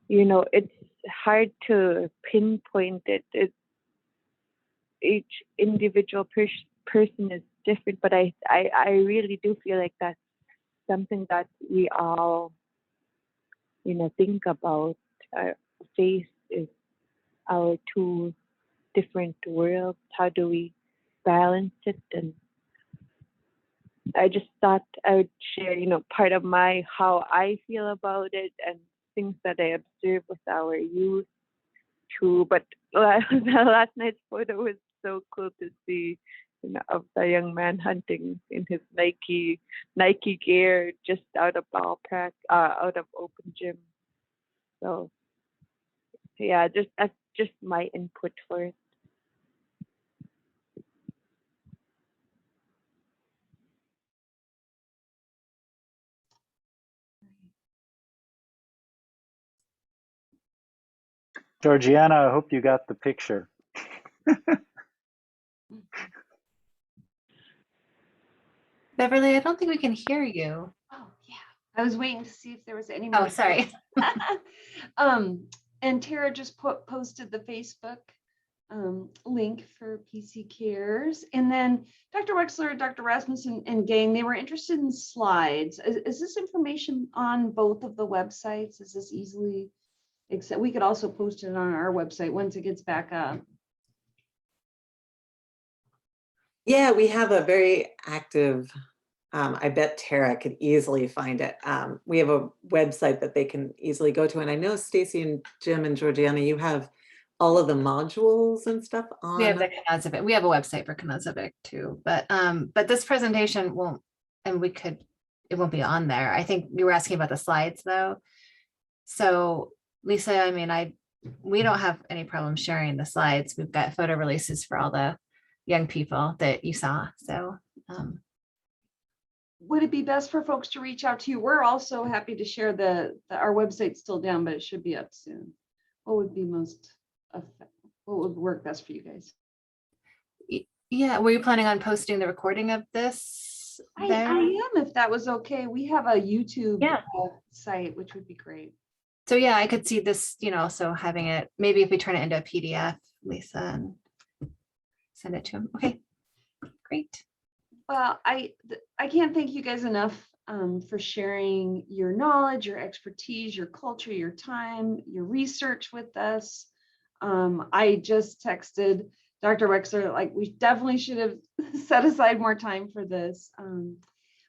it's hard to pinpoint it. Each individual person is different, but I really do feel like that's something that we all think about. Our face is our two different worlds. How do we balance it? And I just thought I would share, part of how I feel about it and things that I observe with our youth too. But last night's photo was so cool to see, of the young man hunting in his Nike gear just out of out of open gym. So yeah, that's just my input for it. Georgiana, I hope you got the picture. Beverly, I don't think we can hear you. Oh, yeah. I was waiting to see if there was any Oh, more. sorry. And Tara just posted the Facebook link for PC Cares. And then Dr. Wexler, Dr. Rasmus and gang, they were interested in slides. Is this information on both of the websites? Is this easily, except we could also post it on our website once it gets back up. Yeah, we have a very active, I bet Tara could easily find it. We have a website that they can easily go to. And I know Stacy and Jim and Georgiana, you have all of the modules and stuff on. We have the Knazavic. We have a website for Knazavic too, but this presentation won't, and it won't be on there. I think you were asking about the slides though. So Lisa, I mean, we don't have any problem sharing the slides. We've got photo releases for all the young people that you saw. So would it be best for folks to reach out to you? We're also happy to share our website's still down, but it should be up soon. What would be what would work best for you guys? Yeah, were you planning on posting the recording of this? I am, if that was okay. We have a YouTube site, which would be great. So yeah, I could see this, so having it, maybe if we turn it into a PDF, Lisa, and send it to him. Okay, great. Well, I can't thank you guys enough for sharing your knowledge, your expertise, your culture, your time, your research with us. I just texted Dr. Wexler, like we definitely should have set aside more time for this.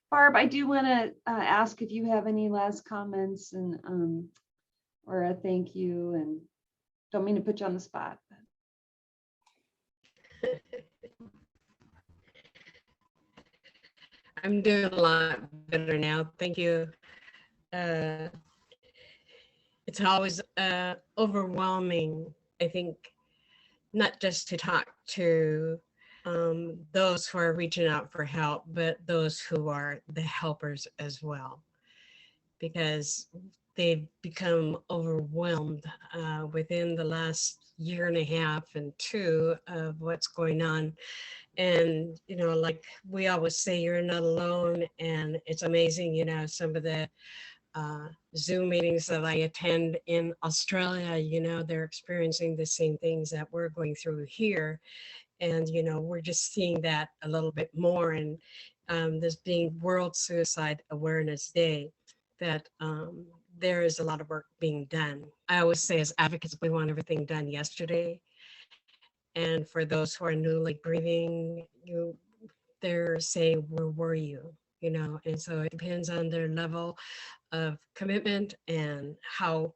Barb, I do want to ask if you have any last comments and or a thank you, and don't mean to put you on the spot. I'm doing a lot better now. Thank you. It's always overwhelming, I think, not just to talk to those who are reaching out for help, but those who are the helpers as well, because they've become overwhelmed within the last year and a half and two of what's going on. And, you know, like we always say, you're not alone. And it's amazing, you know, some of the Zoom meetings that I attend in Australia, you know, they're experiencing the same things that we're going through here. And, you know, we're just seeing that a little bit more. And this being World Suicide Awareness Day, that there is a lot of work being done. I always say as advocates, we want everything done yesterday. And for those who are newly grieving, they're saying, where were you? You know, and so it depends on their level of commitment and how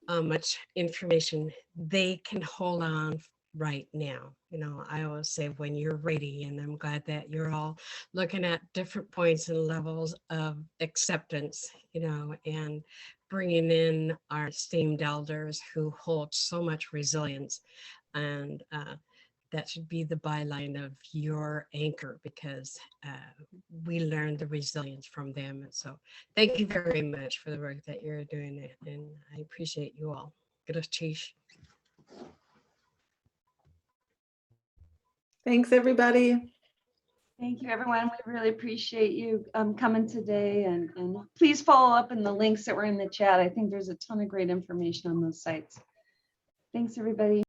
much information they can hold on right now. You know, I always say when you're ready, and I'm glad that you're all looking at different points and levels of acceptance, you know, and bringing in our esteemed elders who hold so much resilience. And that should be the byline of your anchor, because we learned the resilience from them. And so thank you very much for the work that you're doing. And I appreciate you all. Gracias. Thanks, everybody. Thank you, everyone. We really appreciate you coming today, and please follow up in the links that were in the chat. I think there's a ton of great information on those sites. Thanks, everybody.